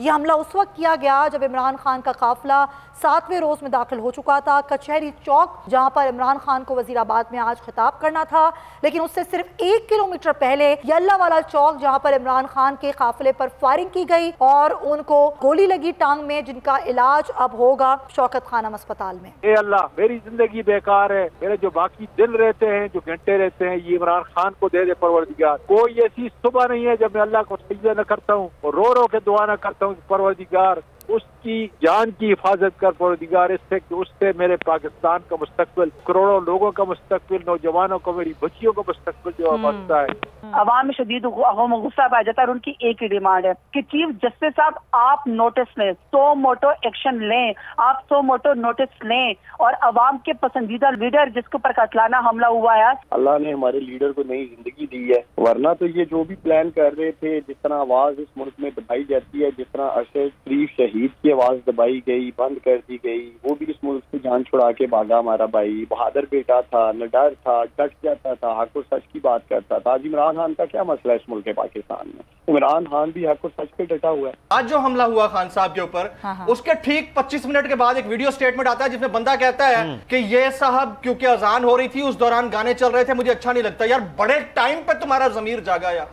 یہ حملہ اس وقت کیا گیا جب عمران خان کا قافلہ 7ویں روز میں داخل ہو چکا تھا کچہری چوک، جہاں پر عمران خان کو وزیر آباد میں آج خطاب کرنا تھا، لیکن اس سے صرف 1 کلومیٹر پہلے یلہ والا چوک، جہاں پر عمران خان کے قافلے پر فائرنگ کی گئی اور ان کو گولی لگی ٹانگ میں، جن کا علاج اب ہوگا شوکت خانم اسپتال میں۔ اے اللہ، میری زندگی بیکار ہے، میرے جو باقی دن رہتے ہیں، جو گھنٹے رہتے ہیں، یہ عمران خان کو دے دے پروردگار۔ کوئی ایسی صبح نہیں ہے جب میں اللہ کو سجدہ نہ کرتا ہوں اور رو رو کے دعا نہ کرتا ہوں کہ پروردگار اس کی جان کی حفاظت کر، پروردگار اس سے میرے پاکستان کا مستقبل، کروڑوں لوگوں کا مستقبل، نوجوانوں کو، میری بچیوں کا مستقبل جو بچتا ہے۔ عوام میں شدید غصہ پایا جاتا ہے اور ان کی ایک ہی ڈیمانڈ ہے کہ چیف جسٹس صاحب آپ نوٹس لیں، سو موٹو ایکشن لیں، آپ سو موٹو نوٹس لیں اور عوام کے پسندیدہ لیڈر جس کے اوپر قاتلانہ حملہ ہوا ہے، اللہ نے ہمارے لیڈر کو نئی زندگی دی ہے، ورنہ تو یہ جو بھی پلان کر رہے تھے، جس طرح آواز اس ملک میں دبائی جاتی ہے، جس طرح ارشد شریف شہید کی آواز دبائی گئی، بند کر دی گئی، وہ بھی اس ملک سے جان چھڑا کے بھاگا ہمارا بھائی، بہادر بیٹا تھا، نڈر تھا، ڈٹ جاتا تھا، حق و سچ کی بات کرتا تھا۔ آج عمران خان کا کیا مسئلہ ہے اس ملک پاکستان میں؟ عمران خان بھی حق و سچ پہ ڈٹا ہوا ہے۔ آج جو حملہ ہوا خان صاحب کے اوپر، اس کے ٹھیک 25 منٹ کے بعد ایک ویڈیو سٹیٹمنٹ آتا ہے جس میں بندہ کہتا ہے کہ یہ صاحب کیونکہ اذان ہو رہی تھی اس دوران گانے چل رہے تھے، مجھے اچھا نہیں لگتا۔ یار بڑے ٹائم پہ تمہارا ضمیر جاگا یا۔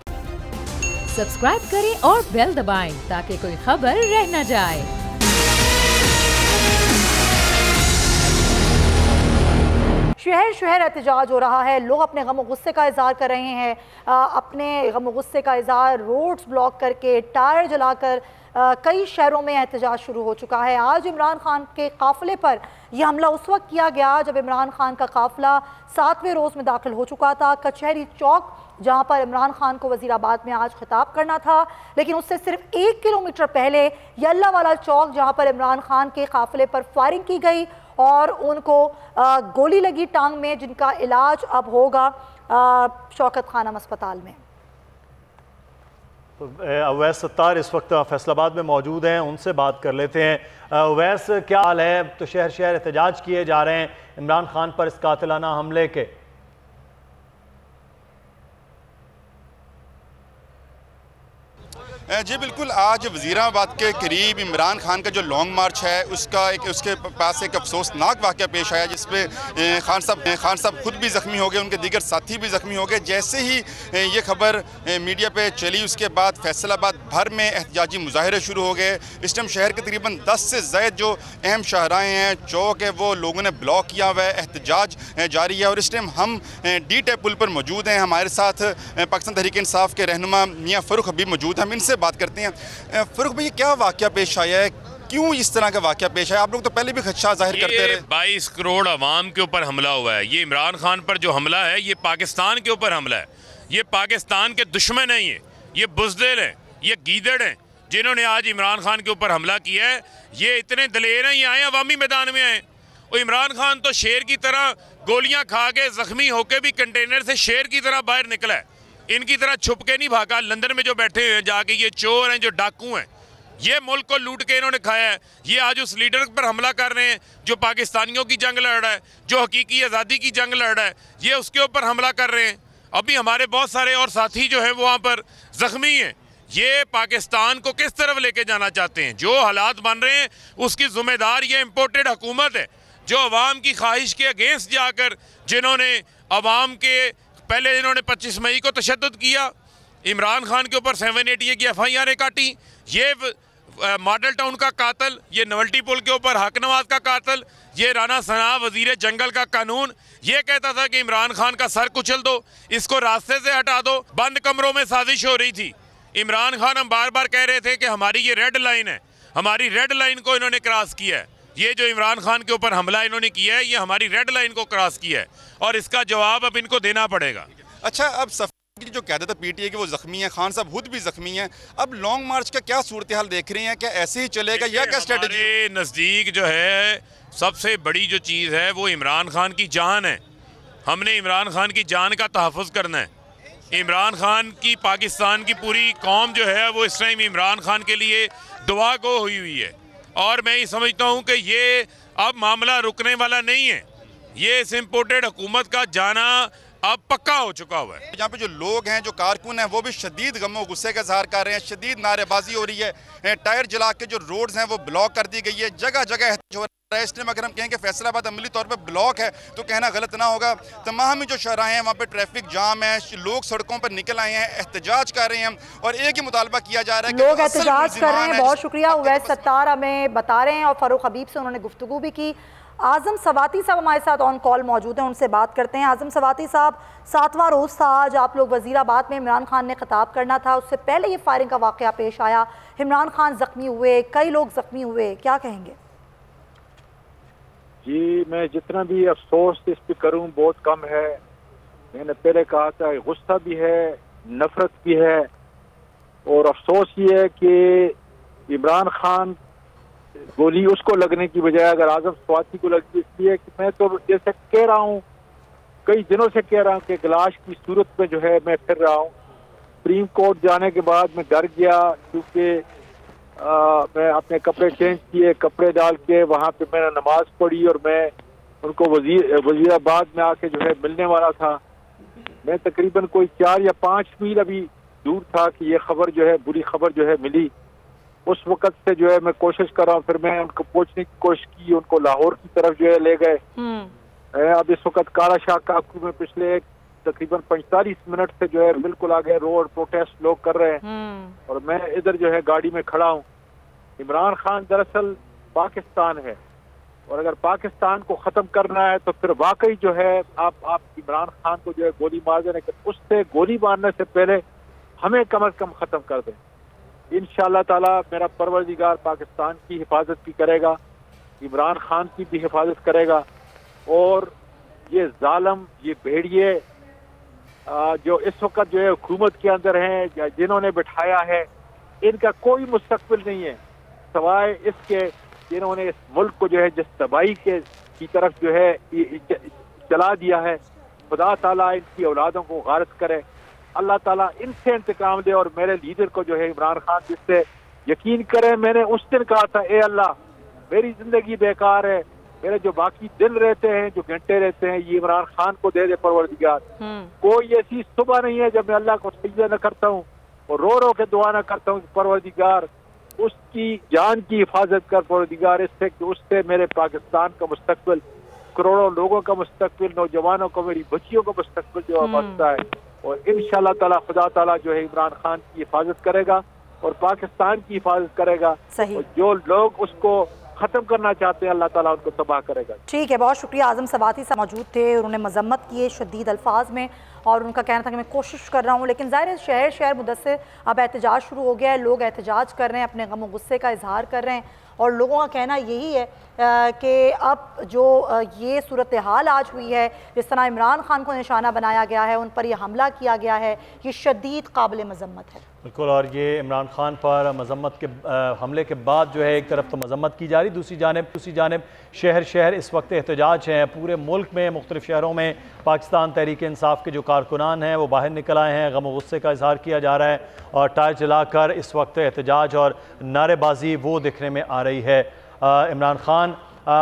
سبسکرائب کریں اور بیل دبائیں تاکہ کوئی خبر رہ نہ جائے۔ شہر شہر احتجاج ہو رہا ہے، لوگ اپنے غم و غصے کا اظہار کر رہے ہیں، اپنے غم و غصے کا اظہار روڈز بلاک کر کے، ٹائر جلا کر کئی شہروں میں احتجاج شروع ہو چکا ہے۔ آج عمران خان کے قافلے پر یہ حملہ اس وقت کیا گیا جب عمران خان کا قافلہ 7ویں روز میں داخل ہو چکا تھا کچہری چوک، جہاں پر عمران خان کو وزیر آباد میں آج خطاب کرنا تھا، لیکن اس سے صرف 1 کلومیٹر پہلے یلہ والا چوک، جہاں پر عمران خان کے قافلے پر فائرنگ کی گئی اور ان کو گولی لگی ٹانگ میں، جن کا علاج اب ہوگا شوکت خانم اسپتال میں۔ اویس ستار اس وقت فیصل آباد میں موجود ہیں، ان سے بات کر لیتے ہیں۔ اویس، کیا حال ہے؟ تو شہر شہر احتجاج کیے جا رہے ہیں عمران خان پر اس قاتلانہ حملے کے۔ جی بالکل، آج وزیر آباد کے قریب عمران خان کا جو لانگ مارچ ہے اس کے پاس ایک افسوسناک واقعہ پیش آیا جس پہ خان صاحب خود بھی زخمی ہو گئے، ان کے دیگر ساتھی بھی زخمی ہو گئے۔ جیسے ہی یہ خبر میڈیا پہ چلی اس کے بعد فیصل آباد بھر میں احتجاجی مظاہرے شروع ہو گئے۔ اس ٹائم شہر کے تقریباً 10 سے زائد جو اہم شاہراہیں ہیں، چوک ہے، وہ لوگوں نے بلاک کیا ہوا ہے، احتجاج جاری ہے۔ اور اس ٹائم ہم ڈی ٹیپ پل پر موجود ہیں، ہمارے ساتھ پاکستان تحریک انصاف کے رہنما میاں فاروق حبیب موجود ہیں، ہم ان سے بات کرتے ہیں۔ فاروق بھائی، کیا واقعہ پیش آیا ہے؟ کیوں اس طرح کا واقعہ پیش آیا؟ آپ لوگ تو پہلے بھی خدشہ ظاہر کرتے رہے۔ 22 کروڑ عوام کے اوپر حملہ ہوا ہے۔ یہ عمران خان پر جو حملہ ہے یہ پاکستان کے اوپر حملہ ہے۔ یہ پاکستان کے دشمن نہیں ہیں، یہ بزدل ہیں، یہ گیدڑ ہیں جنہوں نے آج عمران خان کے اوپر حملہ کیا ہے۔ یہ اتنے دلیر ہیں، یہ آئے عوامی میدان میں آئے۔ اور عمران خان تو شیر کی طرح گولیاں کھا کے زخمی ہو کے بھی کنٹینر سے شیر کی طرح باہر نکلا ہے، ان کی طرح چھپ کے نہیں بھاگا۔ لندن میں جو بیٹھے ہوئے ہیں جا کے، یہ چور ہیں، جو ڈاکو ہیں، یہ ملک کو لوٹ کے انہوں نے کھایا ہے۔ یہ آج اس لیڈر پر حملہ کر رہے ہیں جو پاکستانیوں کی جنگ لڑ رہا ہے، جو حقیقی آزادی کی جنگ لڑ رہا ہے، یہ اس کے اوپر حملہ کر رہے ہیں۔ ابھی ہمارے بہت سارے اور ساتھی جو ہیں وہ وہاں پر زخمی ہیں۔ یہ پاکستان کو کس طرف لے کے جانا چاہتے ہیں؟ جو حالات بن رہے ہیں اس کی ذمہ دار یہ امپورٹڈ حکومت ہے، جو عوام کی خواہش کے اگینسٹ جا کر جنہوں نے عوام کے پہلے انہوں نے 25 مئی کو تشدد کیا، عمران خان کے اوپر 780 کی FIR کاٹی، یہ ماڈل ٹاؤن کا قاتل، یہ نولٹی پل کے اوپر حق نواز کا قاتل، یہ رانا ثنا وزیر جنگل کا قانون، یہ کہتا تھا کہ عمران خان کا سر کچل دو، اس کو راستے سے ہٹا دو۔ بند کمروں میں سازش ہو رہی تھی۔ عمران خان ہم بار بار کہہ رہے تھے کہ ہماری یہ ریڈ لائن ہے، ہماری ریڈ لائن کو انہوں نے کراس کیا ہے۔ یہ جو عمران خان کے اوپر حملہ انہوں نے کیا ہے یہ ہماری ریڈ لائن کو کراس کیا ہے اور اس کا جواب اب ان کو دینا پڑے گا۔ اچھا، اب صفحہ کی جو قیادت PTI کہ وہ زخمی ہیں، خان صاحب خود بھی زخمی ہیں، اب لانگ مارچ کا کیا صورتحال دیکھ رہے ہیں؟ کیا ایسے ہی چلے گا یا کیا اسٹریٹجی؟ ہمارے نزدیک جو ہے سب سے بڑی جو چیز ہے وہ عمران خان کی جان ہے۔ ہم نے عمران خان کی جان کا تحفظ کرنا ہے۔ عمران خان کی پاکستان کی پوری قوم جو ہے وہ اس ٹائم عمران خان کے لیے دعا گو ہوئی ہے، اور میں یہ سمجھتا ہوں کہ یہ اب معاملہ رکنے والا نہیں ہے۔ یہ اس امپورٹڈ حکومت کا جانا اب پکا ہو چکا ہوا ہے۔ یہاں پہ جو لوگ ہیں، جو کارکن ہیں، وہ بھی شدید غم و غصے کا اظہار کر رہے ہیں، شدید نعرے بازی ہو رہی ہے، ٹائر جلا کے جو روڈز ہیں وہ بلاک کر دی گئی ہے، جگہ جگہ احتجاج ہو رہا ہے۔ اس لیے اگر ہم کہیں کہ فیصل آباد عملی طور پہ بلاک ہے تو کہنا غلط نہ ہوگا۔ تمام جو شاہراہیں ہیں وہاں پہ ٹریفک جام ہے، لوگ سڑکوں پر نکل آئے ہیں، احتجاج کر رہے ہیں، اور ایک ہی مطالبہ کیا جا رہا ہے کہ لوگ احتجاج کر رہے ہیں۔ بہت شکریہ اویس ستار ہمیں بتا رہے ہیں، اور فاروق حبیب سے انہوں نے گفتگو بھی کی۔ اعظم سواتی صاحب ہمارے ساتھ آن کال موجود ہیں، ان سے بات کرتے ہیں۔ اعظم سواتی صاحب، 7واں روز تھا آج، آپ لوگ وزیر آباد میں عمران خان نے خطاب کرنا تھا، اس سے پہلے یہ فائرنگ کا واقعہ پیش آیا، عمران خان زخمی ہوئے، کئی لوگ زخمی ہوئے، کیا کہیں گے؟ جی میں جتنا بھی افسوس اس پہ کروں بہت کم ہے۔ میں نے پہلے کہا تھا غصہ بھی ہے، نفرت بھی ہے، اور افسوس یہ ہے کہ عمران خان گولی اس کو لگنے کی بجائے اگر اعظم سواتی کو لگتی، اس لیے کہ میں تو جیسے کہہ رہا ہوں، کئی دنوں سے کہہ رہا ہوں کہ گلاش کی صورت میں جو ہے میں پھر رہا ہوں۔ سپریم کورٹ جانے کے بعد میں ڈر گیا، کیونکہ میں اپنے کپڑے چینج کیے، کپڑے ڈال کے وہاں پہ میں نے نماز پڑھی، اور میں ان کو وزیر آباد میں آ کے جو ہے ملنے والا تھا۔ میں تقریباً کوئی 4 یا 5 میل ابھی دور تھا کہ یہ خبر جو ہے، بری خبر جو ہے ملی۔ اس وقت سے جو ہے میں کوشش کر رہا ہوں، پھر میں ان کو پہنچنے کی کوشش کی، ان کو لاہور کی طرف جو ہے لے گئے۔ اب اس وقت کالا شاہ کاکو میں پچھلے تقریباً 45 منٹ سے جو ہے بالکل آگے روڈ پروٹیسٹ لوگ کر رہے ہیں، اور میں ادھر جو ہے گاڑی میں کھڑا ہوں۔ عمران خان دراصل پاکستان ہے، اور اگر پاکستان کو ختم کرنا ہے تو پھر واقعی جو ہے آپ عمران خان کو جو ہے گولی مار دیں، لیکن اس سے گولی مارنے سے پہلے ہمیں کم از کم ختم کر دیں۔ انشاءاللہ تعالی میرا پروردگار پاکستان کی حفاظت بھی کرے گا، عمران خان کی بھی حفاظت کرے گا، اور یہ ظالم، یہ بھیڑیے جو اس وقت جو ہے حکومت کے اندر ہیں، جنہوں نے بٹھایا ہے، ان کا کوئی مستقبل نہیں ہے سوائے اس کے جنہوں نے اس ملک کو جو ہے جس تباہی کی طرف جو ہے چلا دیا ہے۔ خدا تعالیٰ ان کی اولادوں کو غارت کرے، اللہ تعالیٰ ان سے انتقام دے، اور میرے لیڈر کو جو ہے عمران خان جس سے یقین کریں، میں نے اس دن کہا تھا اے اللہ میری زندگی بیکار ہے، میرے جو باقی دن رہتے ہیں، جو گھنٹے رہتے ہیں، یہ عمران خان کو دے دے پروردگار۔ کوئی ایسی صبح نہیں ہے جب میں اللہ کو سجدہ نہ کرتا ہوں اور رو رو کے دعا نہ کرتا ہوں کہ پروردگار اس کی جان کی حفاظت کر پروردگار، اس سے کہ اس سے میرے پاکستان کا مستقبل، کروڑوں لوگوں کا مستقبل، نوجوانوں کو، میری بچیوں کا مستقبل جو بچتا ہے، اور انشاءاللہ تعالی خدا تعالیٰ جو ہے عمران خان کی حفاظت کرے گا اور پاکستان کی حفاظت کرے گا، اور جو لوگ اس کو ختم کرنا چاہتے ہیں اللہ تعالیٰ ان کو تباہ کرے گا۔ ٹھیک ہے، بہت شکریہ۔ اعظم سواتی صاحب موجود تھے، انہوں نے مذمت کی شدید الفاظ میں، اور ان کا کہنا تھا کہ میں کوشش کر رہا ہوں، لیکن ظاہر ہے شہر مدثر اب احتجاج شروع ہو گیا ہے، لوگ احتجاج کر رہے ہیں، اپنے غم و غصے کا اظہار کر رہے ہیں، اور لوگوں کا کہنا یہی ہے کہ اب جو یہ صورتحال آج ہوئی ہے، جس طرح عمران خان کو نشانہ بنایا گیا ہے، ان پر یہ حملہ کیا گیا ہے، یہ شدید قابل مذمت ہے۔ بالکل، اور یہ عمران خان پر مذمت کے حملے کے بعد جو ہے ایک طرف تو مذمت کی جا رہی، دوسری جانب شہر اس وقت احتجاج ہیں، پورے ملک میں مختلف شہروں میں پاکستان تحریک انصاف کے جو کارکنان ہیں وہ باہر نکل آئے ہیں، غم و غصے کا اظہار کیا جا رہا ہے، اور ٹائر جلا کر اس وقت احتجاج اور نعرے بازی وہ دیکھنے میں آ رہی ہے۔ عمران خان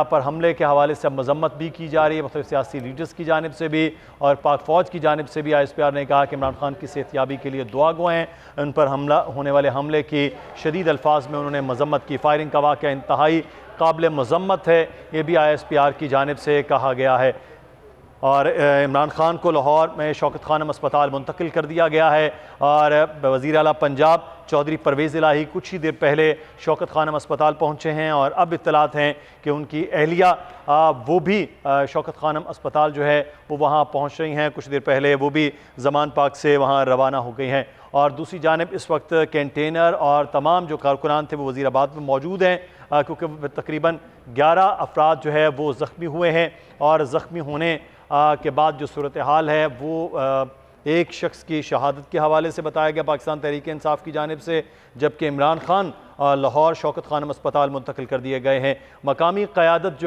پر حملے کے حوالے سے مذمت بھی کی جا رہی ہے، مختلف سیاسی لیڈرز کی جانب سے بھی، اور پاک فوج کی جانب سے بھی۔ ISPR نے کہا کہ عمران خان کی صحت یابی کے لیے دعا گو ہیں، ان پر ہونے والے حملے کی شدید الفاظ میں انہوں نے مذمت کی۔ فائرنگ کا واقعہ انتہائی قابل مذمت ہے، یہ بھی ISPR کی جانب سے کہا گیا ہے، اور عمران خان کو لاہور میں شوکت خانم اسپتال منتقل کر دیا گیا ہے، اور وزیر اعلیٰ پنجاب چودھری پرویز الہی کچھ ہی دیر پہلے شوکت خانم اسپتال پہنچے ہیں، اور اب اطلاعات ہیں کہ ان کی اہلیہ وہ بھی شوکت خانم اسپتال جو ہے وہ وہاں پہنچ رہی ہیں، کچھ دیر پہلے وہ بھی زمان پاک سے وہاں روانہ ہو گئی ہیں۔ اور دوسری جانب اس وقت کینٹینر اور تمام جو کارکنان تھے وہ وزیر آباد میں موجود ہیں، کیونکہ تقریباً 11 افراد جو ہے وہ زخمی ہوئے ہیں، اور زخمی ہونے کے بعد جو صورتحال ہے وہ ایک شخص کی شہادت کے حوالے سے بتایا گیا پاکستان تحریک انصاف کی جانب سے، جبکہ عمران خان لاہور شوکت خانم اسپتال منتقل کر دیے گئے ہیں۔ مقامی قیادت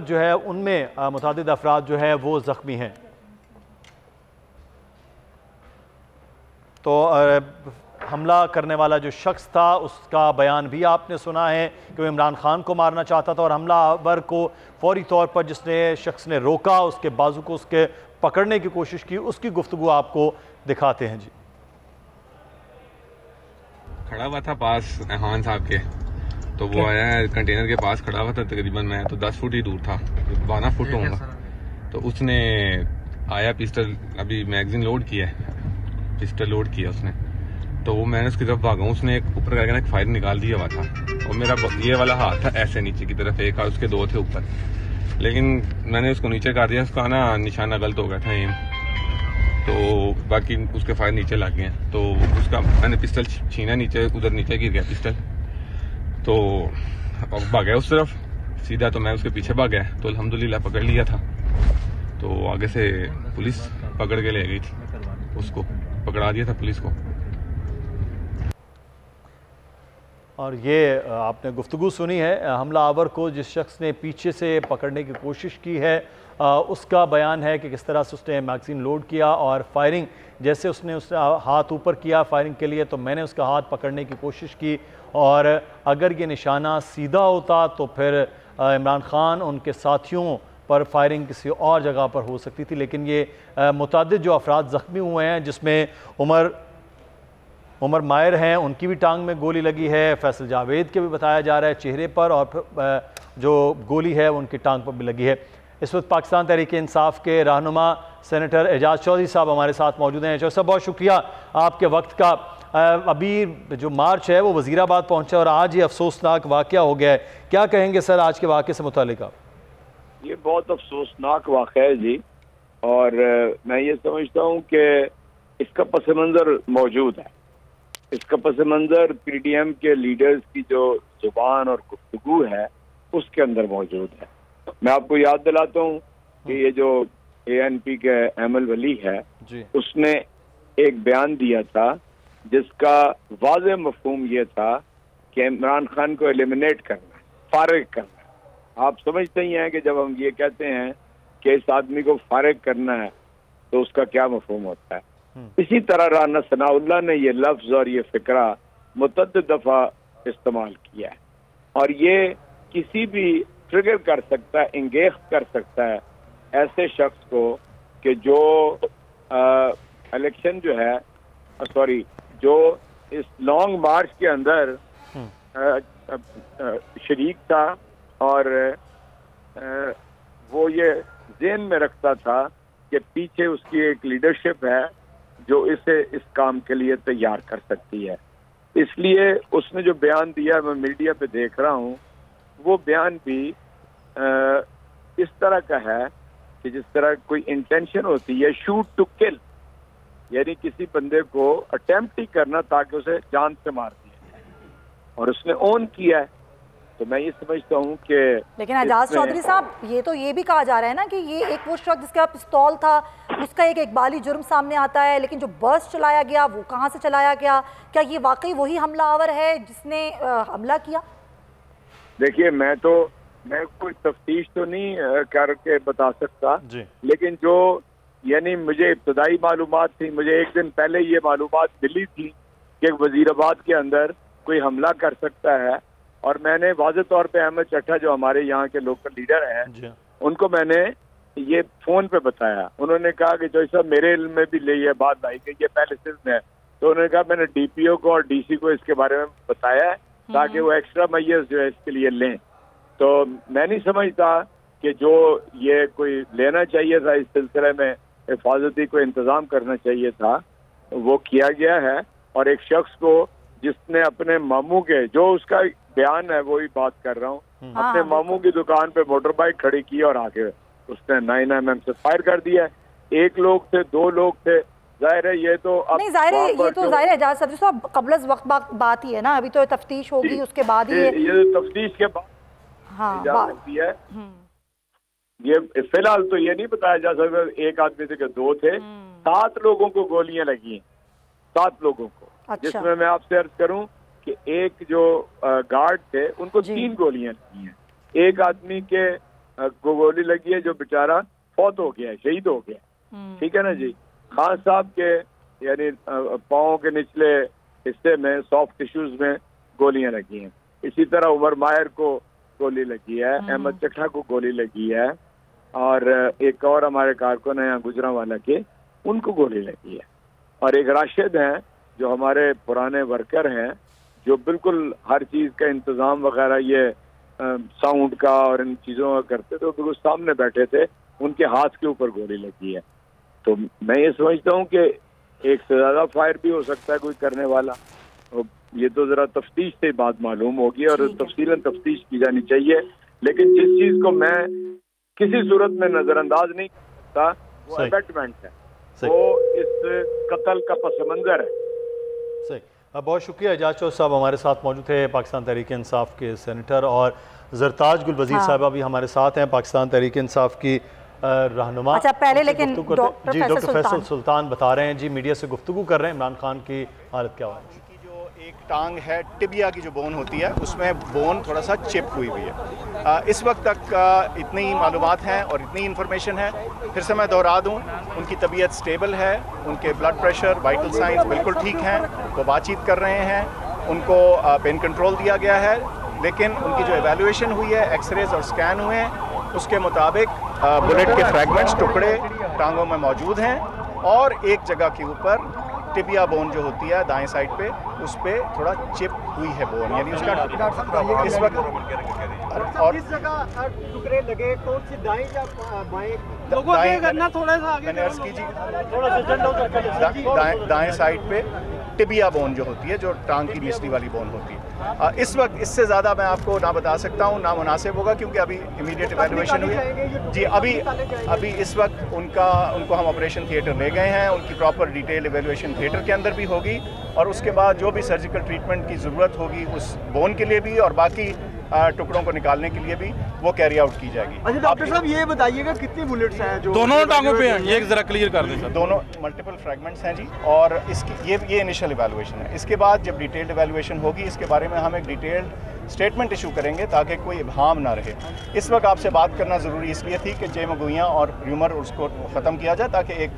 جو ہے ان میں متعدد افراد جو ہے وہ زخمی ہیں۔ تو حملہ کرنے والا جو شخص تھا اس کا بیان بھی آپ نے سنا ہے کہ وہ عمران خان کو مارنا چاہتا تھا، اور حملہ آور کو فوری طور پر جس نے شخص نے روکا، اس کے بازو کو اس کے پکڑنے کی کوشش کی، اس کی گفتگو آپ کو دکھاتے ہیں۔ جی کھڑا ہوا تھا پاس احان صاحب کے، تو وہ آیا کنٹینر کے پاس کھڑا ہوا تھا، تقریباً میں تو 10 فٹ ہی دور تھا، 12 فٹ ہوں گا، تو اس نے آیا پسٹل، ابھی میگزین لوڈ کیا ہے، پسٹل لوڈ کیا اس نے، تو وہ میں نے اس کی طرف بھاگا ہوں، اس نے ایک اوپر کر کے ایک فائر نکال دیا ہوا تھا، اور میرا یہ والا ہاتھ تھا ایسے نیچے کی طرف، ایک اس کے 2 تھے اوپر، لیکن میں نے اس کو نیچے کر دیا، اس کا نا نشانہ غلط ہو گیا تھا ایم، تو باقی اس کے فائر نیچے لگ گئے ہیں، تو اس کا میں نے پسٹل چھینا نیچے، ادھر نیچے گر گیا پسٹل، تو بھاگا اس طرف سیدھا، تو میں اس کے پیچھے بھاگ گیا، تو الحمدللہ پکڑ لیا تھا، تو آگے سے پولیس پکڑ کے لے گئی تھی، اس کو پکڑا دیا تھا پولیس کو۔ اور یہ آپ نے گفتگو سنی ہے حملہ آور کو جس شخص نے پیچھے سے پکڑنے کی کوشش کی ہے، اس کا بیان ہے کہ کس طرح سے اس نے میگزین لوڈ کیا اور فائرنگ، جیسے اس نے ہاتھ اوپر کیا فائرنگ کے لیے، تو میں نے اس کا ہاتھ پکڑنے کی کوشش کی، اور اگر یہ نشانہ سیدھا ہوتا تو پھر عمران خان ان کے ساتھیوں پر فائرنگ کسی اور جگہ پر ہو سکتی تھی، لیکن یہ متعدد جو افراد زخمی ہوئے ہیں، جس میں عمر ماہر ہیں، ان کی بھی ٹانگ میں گولی لگی ہے، فیصل جاوید کے بھی بتایا جا رہا ہے چہرے پر، اور جو گولی ہے ان کی ٹانگ پر بھی لگی ہے۔ اس وقت پاکستان تحریک انصاف کے رہنما سینیٹر اعجاز چودھری صاحب ہمارے ساتھ موجود ہیں۔ چودھری صاحب بہت شکریہ آپ کے وقت کا۔ ابھی جو مارچ ہے وہ وزیر آباد پہنچا اور آج یہ افسوسناک واقعہ ہو گیا ہے، کیا کہیں گے سر آج کے واقعے سے متعلق آپ؟ یہ بہت افسوسناک واقعہ ہے جی، اور میں یہ سمجھتا ہوں کہ اس کا پس منظر موجود ہے، اس کا پس منظر پی ڈی ایم کے لیڈرز کی جو زبان اور گفتگو ہے اس کے اندر موجود ہے۔ میں آپ کو یاد دلاتا ہوں کہ یہ جو اے این پی کے ایمل ولی ہے اس نے ایک بیان دیا تھا جس کا واضح مفہوم یہ تھا کہ عمران خان کو ایلیمنیٹ کرنا ہے، فارغ کرنا ہے۔ آپ سمجھتے ہی ہیں کہ جب ہم یہ کہتے ہیں کہ اس آدمی کو فارغ کرنا ہے تو اس کا کیا مفہوم ہوتا ہے۔ اسی طرح رانا ثناء اللہ نے یہ لفظ اور یہ فکرہ متعدد دفعہ استعمال کیا ہے، اور یہ کسی بھی ٹریگر کر سکتا ہے، انگیخ کر سکتا ہے ایسے شخص کو کہ جو الیکشن جو ہے جو اس لانگ مارچ کے اندر شریک تھا، اور وہ یہ ذہن میں رکھتا تھا کہ پیچھے اس کی ایک لیڈرشپ ہے جو اسے اس کام کے لیے تیار کر سکتی ہے۔ اس لیے اس نے جو بیان دیا میں میڈیا پہ دیکھ رہا ہوں، وہ بیان بھی اس طرح کا ہے کہ جس طرح کوئی انٹینشن ہوتی ہے شوٹ ٹو کل، یعنی کسی بندے کو اٹیمپٹ ہی کرنا تاکہ اسے جان سے مار دیا جائے، اور اس نے اون کیا ہے۔ تو میں یہ سمجھتا ہوں کہ لیکن اعجاز چودھری صاحب یہ بھی کہا جا رہا ہے نا کہ یہ ایک وہ شخص جس کے پاس پستول تھا، اس کا ایک اقبالی جرم سامنے آتا ہے، لیکن جو برس چلایا گیا وہ کہاں سے چلایا گیا؟ کیا یہ واقعی وہی حملہ آور ہے جس نے حملہ کیا؟ دیکھیے میں کوئی تفتیش تو نہیں کر کے بتا سکتا، لیکن جو یعنی مجھے ابتدائی معلومات تھی، مجھے ایک دن پہلے یہ معلومات ملی تھی کہ وزیر آباد کے اندر کوئی حملہ کر سکتا ہے، اور میں نے واضح طور پہ احمد چٹھا جو ہمارے یہاں کے لوکل لیڈر ہیں ان کو میں نے یہ فون پہ بتایا۔ انہوں نے کہا کہ جو صاحب میرے علم میں بھی یہ بات آئی کہ یہ پیلسز میں ہے، تو انہوں نے کہا میں نے ڈی پی او کو اور ڈی سی کو اس کے بارے میں بتایا ہے تاکہ وہ ایکسٹرا میئرز جو ہے اس کے لیے لیں۔ تو میں نہیں سمجھتا کہ جو یہ کوئی لینا چاہیے تھا اس سلسلے میں حفاظتی کو انتظام کرنا چاہیے تھا وہ کیا گیا ہے، اور ایک شخص کو جس نے اپنے ماموں کے جو اس کا بیان ہے وہی بات کر رہا ہوں، اپنے ماموں کی دکان پہ موٹر بائک کھڑی کی اور آگے اس نے 9mm سے فائر کر دیا۔ ایک لوگ تھے، 2 لوگ تھے، ظاہر ہے یہ تو نہیں ظاہر ہے اعجاز صدر صاحب قبل از وقت بات ہی ہے نا، ابھی تو تفتیش ہوگی اس کے بعد ہی یہ تفتیش کے بعد ہوتی ہے۔ یہ فی الحال تو یہ نہیں بتایا جا سکتا ایک آدمی سے کہ 2 تھے، 7 لوگوں کو گولیاں لگی ہیں، 7 لوگوں کو، جس میں آپ سے عرض کروں کہ ایک جو گارڈ تھے ان کو 3 گولیاں لگی ہیں، ایک آدمی کے کو گولی لگی ہے جو بیچارہ فوت ہو گیا ہے، شہید ہو گیا، ٹھیک ہے نا جی۔ خان صاحب کے یعنی پاؤں کے نچلے حصے میں سافٹ ٹیشوز میں گولیاں لگی ہیں. اسی طرح عمر ماہر کو گولی لگی ہے, احمد چٹھا کو گولی لگی ہے, اور ایک اور ہمارے کارکن ہیں گجرانوالہ کے, ان کو گولی لگی ہے. اور ایک راشد ہیں جو ہمارے پرانے ورکر ہیں, جو بالکل ہر چیز کا انتظام وغیرہ یہ ساؤنڈ کا اور ان چیزوں کا کرتے تھے, بالکل سامنے بیٹھے تھے, ان کے ہاتھ کے اوپر گولی لگی ہے. تو میں یہ سمجھتا ہوں کہ ایک سے زیادہ فائر بھی ہو سکتا ہے کوئی کرنے والا. یہ تو ذرا تفتیش سے بات معلوم ہوگی اور تفصیلاً تفتیش کی جانی چاہیے. لیکن جس چیز کو میں کسی صورت میں نظر انداز نہیں کرتا وہ ابیٹمنٹ ہے, وہ اس قتل کا پس منظر ہے. صحیح, بہت شکریہ اعجاز چودھری صاحب ہمارے ساتھ موجود تھے, پاکستان تحریک انصاف کے سینیٹر, اور زرتاج گل وزیر صاحبہ بھی ہمارے ساتھ ہیں, پاکستان تحریک انصاف کی رہنما. اچھا پہلے لیکن ڈاکٹر فیصل سلطان بتا رہے ہیں جی, میڈیا سے گفتگو کر رہے ہیں, عمران خان کی حالت کیا ہے؟ ایک ٹانگ ہے, ٹبیا کی جو بون ہوتی ہے اس میں بون تھوڑا سا چپ ہوئی ہوئی ہے. اس وقت تک اتنی معلومات ہیں اور اتنی انفارمیشن ہے. پھر سے میں دہرا دوں, ان کی طبیعت سٹیبل ہے, ان کے بلڈ پریشر وائٹل سائنس بالکل ٹھیک ہیں, وہ بات چیت کر رہے ہیں, ان کو پین کنٹرول دیا گیا ہے. لیکن ان کی جو ایویلویشن ہوئی ہے, ایکس ریز اور سکین ہوئے ہیں, اس کے مطابق بلٹ کے فریگمنٹس ٹکڑے ٹانگوں میں موجود ہیں, اور ایک جگہ کے اوپر ٹبیا بون جو ہوتی ہے دائیں سائڈ پہ, اس پہ تھوڑا چپ ہوئی ہے بون, یعنی اس کا اس وقت اور اس جگہ ٹکڑے لگے, کون سی دائیں یا بائیں؟ دائیں سائڈ پہ ٹبیا بون جو ہوتی ہے, جو ٹانگ کی نچلی والی بون ہوتی ہے. اس وقت اس سے زیادہ میں آپ کو نہ بتا سکتا ہوں, نہ مناسب ہوگا, کیونکہ ابھی امیڈیٹ ایویلویشن ہوئی ہے. جی ابھی اس وقت ان کو ہم آپریشن تھیٹر لے گئے ہیں, ان کی پراپر ڈیٹیل ایویلویشن تھیٹر کے اندر بھی ہوگی, اور اس کے بعد جو بھی سرجیکل ٹریٹمنٹ کی ضرورت ہوگی اس بون کے لیے بھی اور باقی ٹکڑوں کو نکالنے کے لیے بھی وہ کیری آؤٹ کی جائے گی. اچھا ڈاکٹر صاحب یہ بتائیے گا کتنی بلٹس ہیں جو دونوں ٹانگوں پہ ہیں, یہ ذرا کلیئر کر دیں سر. دونوں ملٹیپل فریگمنٹس ہیں جی, اور اس کی یہ انیشل ایویلویشن ہے. اس کے بعد جب ڈیٹیلڈ ایویلویشن ہوگی, اس کے بارے میں ہم ایک ڈیٹیلڈ اسٹیٹمنٹ ایشو کریں گے تاکہ کوئی ابہام نہ رہے. اس وقت آپ سے بات کرنا ضروری اس لیے تھی کہ جے مگوئیاں اور ریومر اس کو ختم کیا جائے تاکہ ایک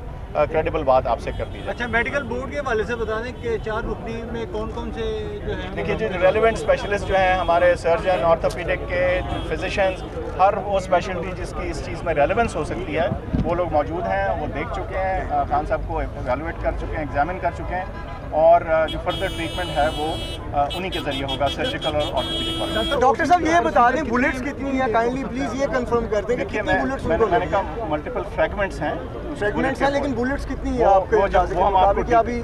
کریڈیبل بات آپ سے کر دی جائے. اچھا میڈیکل بورڈ کے حوالے سے بتا دیں کہ 4 رکنی میں کون کون سے جو ہیں؟ دیکھیے جو ریلیونٹ اسپیشلسٹ جو ہیں ہمارے سرجن, آرتھوپیڈک کے فزیشنز, ہر وہ اسپیشلٹی جس کی اس چیز میں ریلیونس ہو سکتی ہے وہ لوگ موجود ہیں, وہ دیکھ چکے ہیں, خان صاحب کو ایویلویٹ کر چکے ہیں, ایگزامن کر چکے ہیں, اور جو فردر ٹریٹمنٹ ہے وہ انہی کے ذریعے ہوگا, سرجیکل اور آرتھوپیڈک. ڈاکٹر صاحب یہ بتا دیں بلٹس کتنی ہیں, کائنڈلی پلیز یہ کنفرم کر دیں کہ کتنی بلٹس ان کو میں نے کہا ملٹیپل فریگمنٹس ہیں, لیکن بلٹس کتنی ہیں آپ کے مطابق؟ ابھی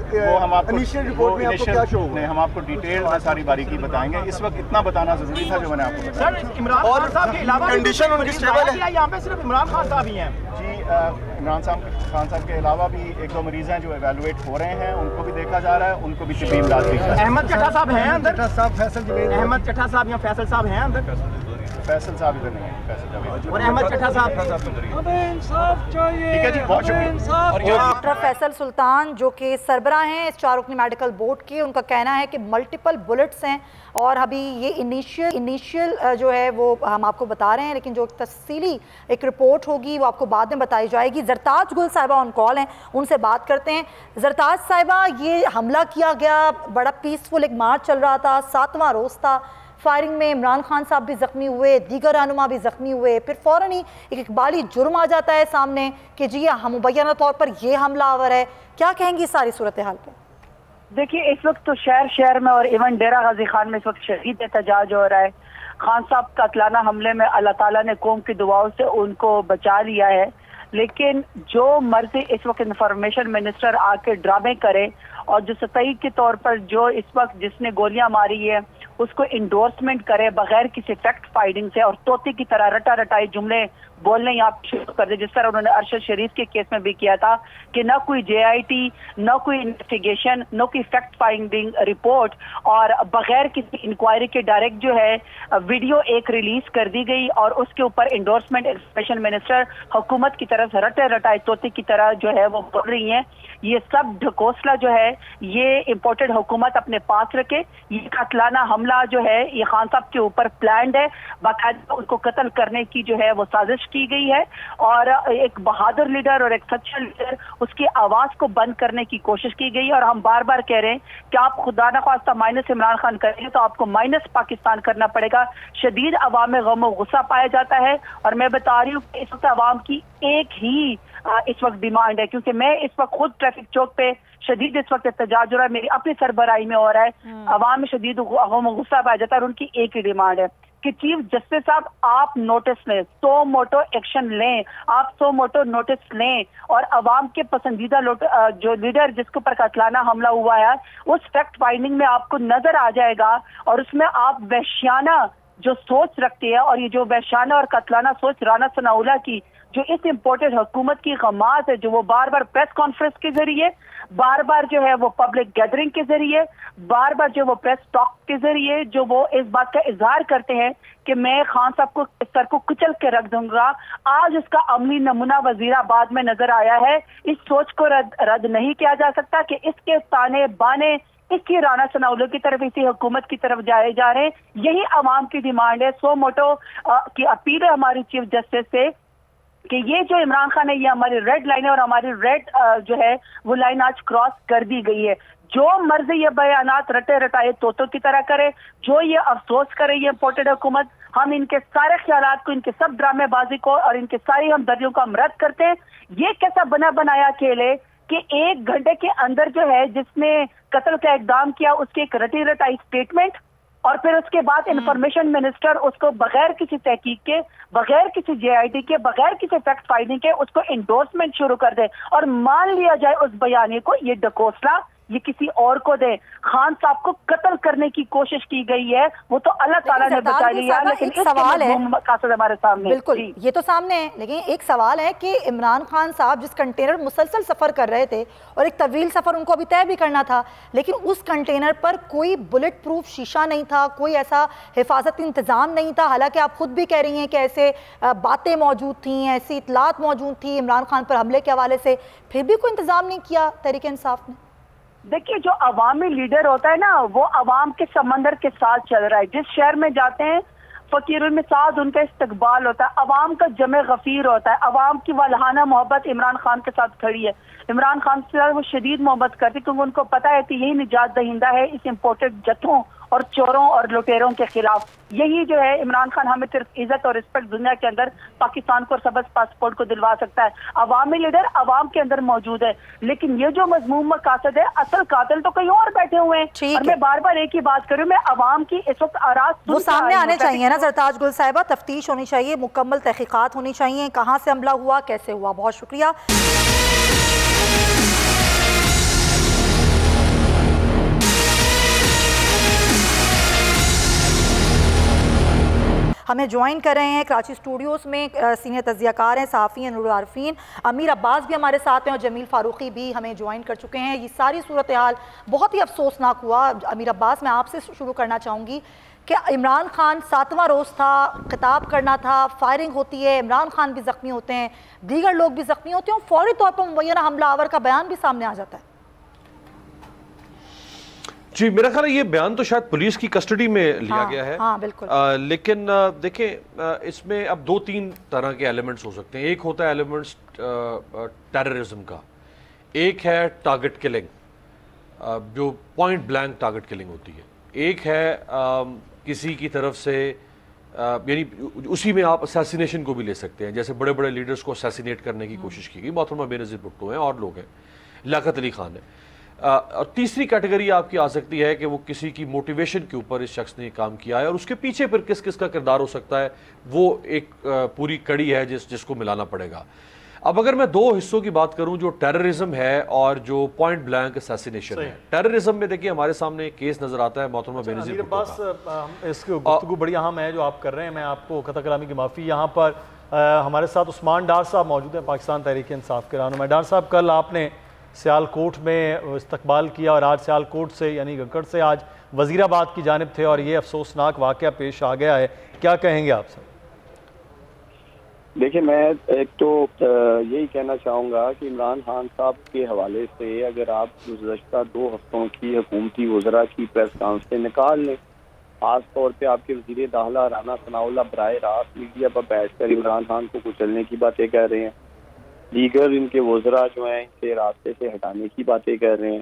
انیشیل رپورٹ میں آپ کو کیا شو ہوگا؟ نہیں, ہم آپ کو ڈیٹیل میں ساری باریکی بتائیں گے. اس وقت اتنا بتانا ضروری تھا جو میں نے آپ کو بتایا. سر عمران خان صاحب کے علاوہ کنڈیشن ان کی اسٹیبل ہے یہاں پہ صرف عمران خان صاحب ہی ہیں؟ جی عمران خان صاحب کے علاوہ بھی 1-2 مریض ہیں جو ایویلویٹ ہو رہے ہیں, ان کو بھی دیکھا جا رہا ہے, ان کو بھی طبی امداد دی جا رہی ہے. احمد چٹھا صاحب ہیں اندر؟ احمد چٹھا صاحب یا فیصل صاحب ہیں اندر؟ فیصل صاحب ادھر نہیں ہیں, فیصل صاحب اور احمد چٹھا صاحب. ٹھیک ہے جی, بہت شکریہ. ڈاکٹر فیصل سلطان جو کہ سربراہ ہیں اس 4 رکنی میڈیکل بورڈ کے, ان کا کہنا ہے کہ ملٹیپل بلٹس ہیں, اور ابھی یہ انیشیل جو ہے وہ ہم آپ کو بتا رہے ہیں, لیکن جو تفصیلی ایک رپورٹ ہوگی وہ آپ کو بعد میں بتائی جائے گی. زرتاج گل صاحبہ آن کال ہیں, ان سے بات کرتے ہیں. زرتاج صاحبہ, یہ حملہ کیا گیا, بڑا پیسفل ایک مارچ چل رہا تھا, 7واں روز تھا, فائرنگ میں عمران خان صاحب بھی زخمی ہوئے, دیگر رہنما بھی زخمی ہوئے, پھر فوراً ہی ایک اقبالی جرم آ جاتا ہے سامنے کہ جی ہم مبینہ طور پر یہ حملہ آور ہے. کیا کہیں گی ساری صورتحال پہ؟ دیکھیے اس وقت تو شہر میں اور ایون ڈیرہ غازی خان میں اس وقت شدید احتجاج ہو رہا ہے. خان صاحب قاتلانہ حملے میں اللہ تعالیٰ نے قوم کی دعاؤں سے ان کو بچا لیا ہے, لیکن جو مرضی اس وقت انفارمیشن منسٹر آ کے ڈرامے کرے, اور جو سطحی کے طور پر جو اس وقت جس نے گولیاں ماری ہے اس کو انڈورسمنٹ کرے بغیر کسی فیکٹ فائنڈنگ سے, اور طوطے کی طرح رٹا رٹائی جملے بولنے یہاں شروع کر دے, جس طرح انہوں نے ارشد شریف کے کیس میں بھی کیا تھا کہ نہ کوئی JIT, نہ کوئی انویسٹیگیشن, نہ کوئی فیکٹ فائنڈنگ رپورٹ, اور بغیر کسی انکوائری کے ڈائریکٹ جو ہے ویڈیو ایک ریلیز کر دی گئی, اور اس کے اوپر انڈورسمنٹ انفارمیشن منسٹر حکومت کی طرف رٹے رٹائے طوطے کی طرح جو ہے وہ بول رہی ہیں. یہ سب ڈھکوسلہ جو ہے یہ امپورٹڈ حکومت اپنے پاس رکھے. یہ قاتلانہ حملہ جو ہے یہ خان صاحب کے اوپر پلانڈ ہے, باقاعدہ ان کو قتل کرنے کی جو ہے وہ سازش کی گئی ہے اور ایک بہادر لیڈر اور ایک سچا لیڈر اس کی آواز کو بند کرنے کی کوشش کی گئی ہے. اور ہم بار بار کہہ رہے ہیں کہ آپ خدا نخواستہ مائنس عمران خان کریں گے تو آپ کو مائنس پاکستان کرنا پڑے گا. شدید عوام میں غم و غصہ پایا جاتا ہے اور میں بتا رہی ہوں کہ اس وقت عوام کی ایک ہی اس وقت ڈیمانڈ ہے, کیونکہ میں اس وقت خود ٹریفک چوک پہ شدید اس وقت احتجاج ہو رہا ہے, میری اپنی سربراہی میں ہو رہا ہے. عوام میں شدید غم و غصہ پایا جاتا ہے اور ان کی ایک ہی ڈیمانڈ ہے کہ چیف جسٹس صاحب آپ نوٹس لیں, سو موٹو ایکشن لیں, آپ سو موٹو نوٹس لیں اور عوام کے پسندیدہ جو لیڈر جس کے اوپر قتلانہ حملہ ہوا ہے اس فیکٹ فائنڈنگ میں آپ کو نظر آ جائے گا اور اس میں آپ وحشیانہ جو سوچ رکھتے ہیں اور یہ جو وحشیانہ اور قتلانہ سوچ رانا ثناءاللہ کی جو اس امپورٹڈ حکومت کی غماز ہے, جو وہ بار بار پریس کانفرنس کے ذریعے, بار بار جو ہے وہ پبلک گیدرنگ کے ذریعے, بار بار جو وہ پریس ٹاک کے ذریعے جو وہ اس بات کا اظہار کرتے ہیں کہ میں خان صاحب کو اس سر کو کچل کے رکھ دوں گا, آج اس کا عملی نمونہ وزیر آباد میں نظر آیا ہے. اس سوچ کو رد نہیں کیا جا سکتا کہ اس کے تانے بانے اس کی رانا ثناءاللہ کی طرف, اسی حکومت کی طرف جائے جا رہے ہیں. یہی عوام کی ڈیمانڈ ہے. سو موٹو کی اپیل ہے ہماری چیف جسٹس سے کہ یہ جو عمران خان ہے یہ ہماری ریڈ لائن ہے اور ہماری ریڈ جو ہے وہ لائن آج کراس کر دی گئی ہے. جو مرضی یہ بیانات رٹے رٹائے طوطوں کی طرح کرے, جو یہ افسوس کرے یہ امپورٹڈ حکومت, ہم ان کے سارے خیالات کو, ان کے سب ڈرامے بازی کو اور ان کے ساری ہمدردیوں کو ہم رد کرتے ہیں. یہ کیسا بنایا کھیلے کہ 1 گھنٹے کے اندر جو ہے جس نے قتل کا اقدام کیا اس کی ایک رٹی رٹائی سٹیٹمنٹ اور پھر اس کے بعد انفارمیشن منسٹر اس کو بغیر کسی تحقیق کے, بغیر کسی جے آئی ٹی کے, بغیر کسی فیکٹ فائنڈنگ کے اس کو انڈورسمنٹ شروع کر دے اور مان لیا جائے اس بیانیے کو یہ ڈکوسلا یہ کسی اور کو دے. خان صاحب کو قتل کرنے کی کوشش کی گئی ہے, وہ تو اللہ تعالیٰ نے بچا لیا, لیکن اس سوال ہے ہمارے سامنے. بالکل یہ تو سامنے ہے, لیکن ایک سوال ہے کہ عمران خان صاحب جس کنٹینر مسلسل سفر کر رہے تھے اور ایک طویل سفر ان کو ابھی طے بھی کرنا تھا, لیکن اس کنٹینر پر کوئی بلٹ پروف شیشہ نہیں تھا, کوئی ایسا حفاظتی انتظام نہیں تھا, حالانکہ آپ خود بھی کہہ رہی ہیں کہ ایسے باتیں موجود تھیں, ایسی اطلاعات موجود تھیں عمران خان پر حملے کے حوالے سے, پھر بھی کوئی انتظام نہیں کیا تحریک انصاف نے. دیکھیے جو عوامی لیڈر ہوتا ہے نا وہ عوام کے سمندر کے ساتھ چل رہا ہے. جس شہر میں جاتے ہیں فقیر المساز ان کا استقبال ہوتا ہے, عوام کا جمع غفیر ہوتا ہے, عوام کی والہانہ محبت عمران خان کے ساتھ کھڑی ہے. عمران خان سے وہ شدید محبت کرتی کیونکہ ان کو پتا ہے کہ یہی نجات دہندہ ہے اس امپورٹڈ جتھوں اور چوروں اور لٹیروں کے خلاف. یہی جو ہے عمران خان ہمیں صرف عزت اور رسپیکٹ دنیا کے اندر پاکستان کو اور سبز پاسپورٹ کو دلوا سکتا ہے. عوامی لیڈر عوام کے اندر موجود ہے, لیکن یہ جو مضموم مقاصد ہے اصل قاتل تو کہیں اور بیٹھے ہوئے ہیں. اور میں بار بار ایک ہی بات کروں, میں عوام کی اس وقت آراز وہ سامنے آنے چاہیے نا زرتاج گل صاحبہ, تفتیش ہونی چاہیے, مکمل تحقیقات ہونی چاہیے, کہاں سے حملہ ہوا, کیسے ہوا. بہت شکریہ. ہمیں جوائن کر رہے ہیں کراچی اسٹوڈیوز میں سینئر تجزیہ کار ہیں, صحافی ہیں نور العارفین, امیر عباس بھی ہمارے ساتھ ہیں اور جمیل فاروقی بھی ہمیں جوائن کر چکے ہیں. یہ ساری صورتحال بہت ہی افسوسناک ہوا. امیر عباس میں آپ سے شروع کرنا چاہوں گی کہ عمران خان 7واں روز تھا, خطاب کرنا تھا, فائرنگ ہوتی ہے, عمران خان بھی زخمی ہوتے ہیں, دیگر لوگ بھی زخمی ہوتے ہیں اور فوری طور پر مبینہ حملہ آور کا بیان بھی سامنے آ جاتا ہے. جی میرا خیال ہے یہ بیان تو شاید پولیس کی کسٹڈی میں لیا گیا ہے. ہاں بالکل. لیکن دیکھیں اس میں اب 2-3 طرح کے ایلیمنٹس ہو سکتے ہیں. ایک ہوتا ہے ایلیمنٹس ٹیررزم کا, ایک ہے ٹارگٹ کلنگ جو پوائنٹ بلینک ٹارگٹ کلنگ ہوتی ہے, ایک ہے کسی کی طرف سے یعنی اسی میں آپ اسیسینیشن کو بھی لے سکتے ہیں, جیسے بڑے بڑے لیڈرز کو اسیسینیٹ کرنے کی کوشش کی گئی. محترمہ بینظیر بھٹو ہیں اور لوگ ہیں, لیاقت علی خان ہے. اور تیسری کیٹیگری آپ کی آ سکتی ہے کہ وہ کسی کی موٹیویشن کے اوپر اس شخص نے کام کیا ہے اور اس کے پیچھے پھر کس کس کا کردار ہو سکتا ہے, وہ ایک پوری کڑی ہے جس کو ملانا پڑے گا. اب اگر میں 2 حصوں کی بات کروں, جو ٹیررزم ہے اور جو پوائنٹ بلینک اسیسینیشن ہے. ٹیررزم میں دیکھیں ہمارے سامنے ایک کیس نظر آتا ہے محترمہ بینظیر بھٹو کا. اس کی گفتگو بڑی اہم ہے جو آپ کر رہے ہیں, میں آپ کو قطع کلامی کی معافی. یہاں پر ہمارے ساتھ عثمان ڈار صاحب موجود ہیں, پاکستان تحریک انصاف کے رہنما. ڈار صاحب کل آپ نے سیالکوٹ میں استقبال کیا اور آج سیالکوٹ سے یعنی گکڑ سے آج وزیر آباد کی جانب تھے اور یہ افسوسناک واقعہ پیش آ گیا ہے, کیا کہیں گے آپ سے؟ دیکھیں میں ایک تو یہی کہنا چاہوں گا کہ عمران خان صاحب کے حوالے سے اگر آپ گزشتہ 2 ہفتوں کی حکومتی وزراء کی پریس کانفرنس نکال لیں, خاص طور پہ آپ کے وزیر داخلہ رانا ثناء اللہ براہ راست میڈیا پر بیٹھ کر عمران خان کو کچلنے کی باتیں کر رہے ہیں، دیگر ان کے وزراء جو ہیں ان سے راستے سے ہٹانے کی باتیں کر رہے ہیں،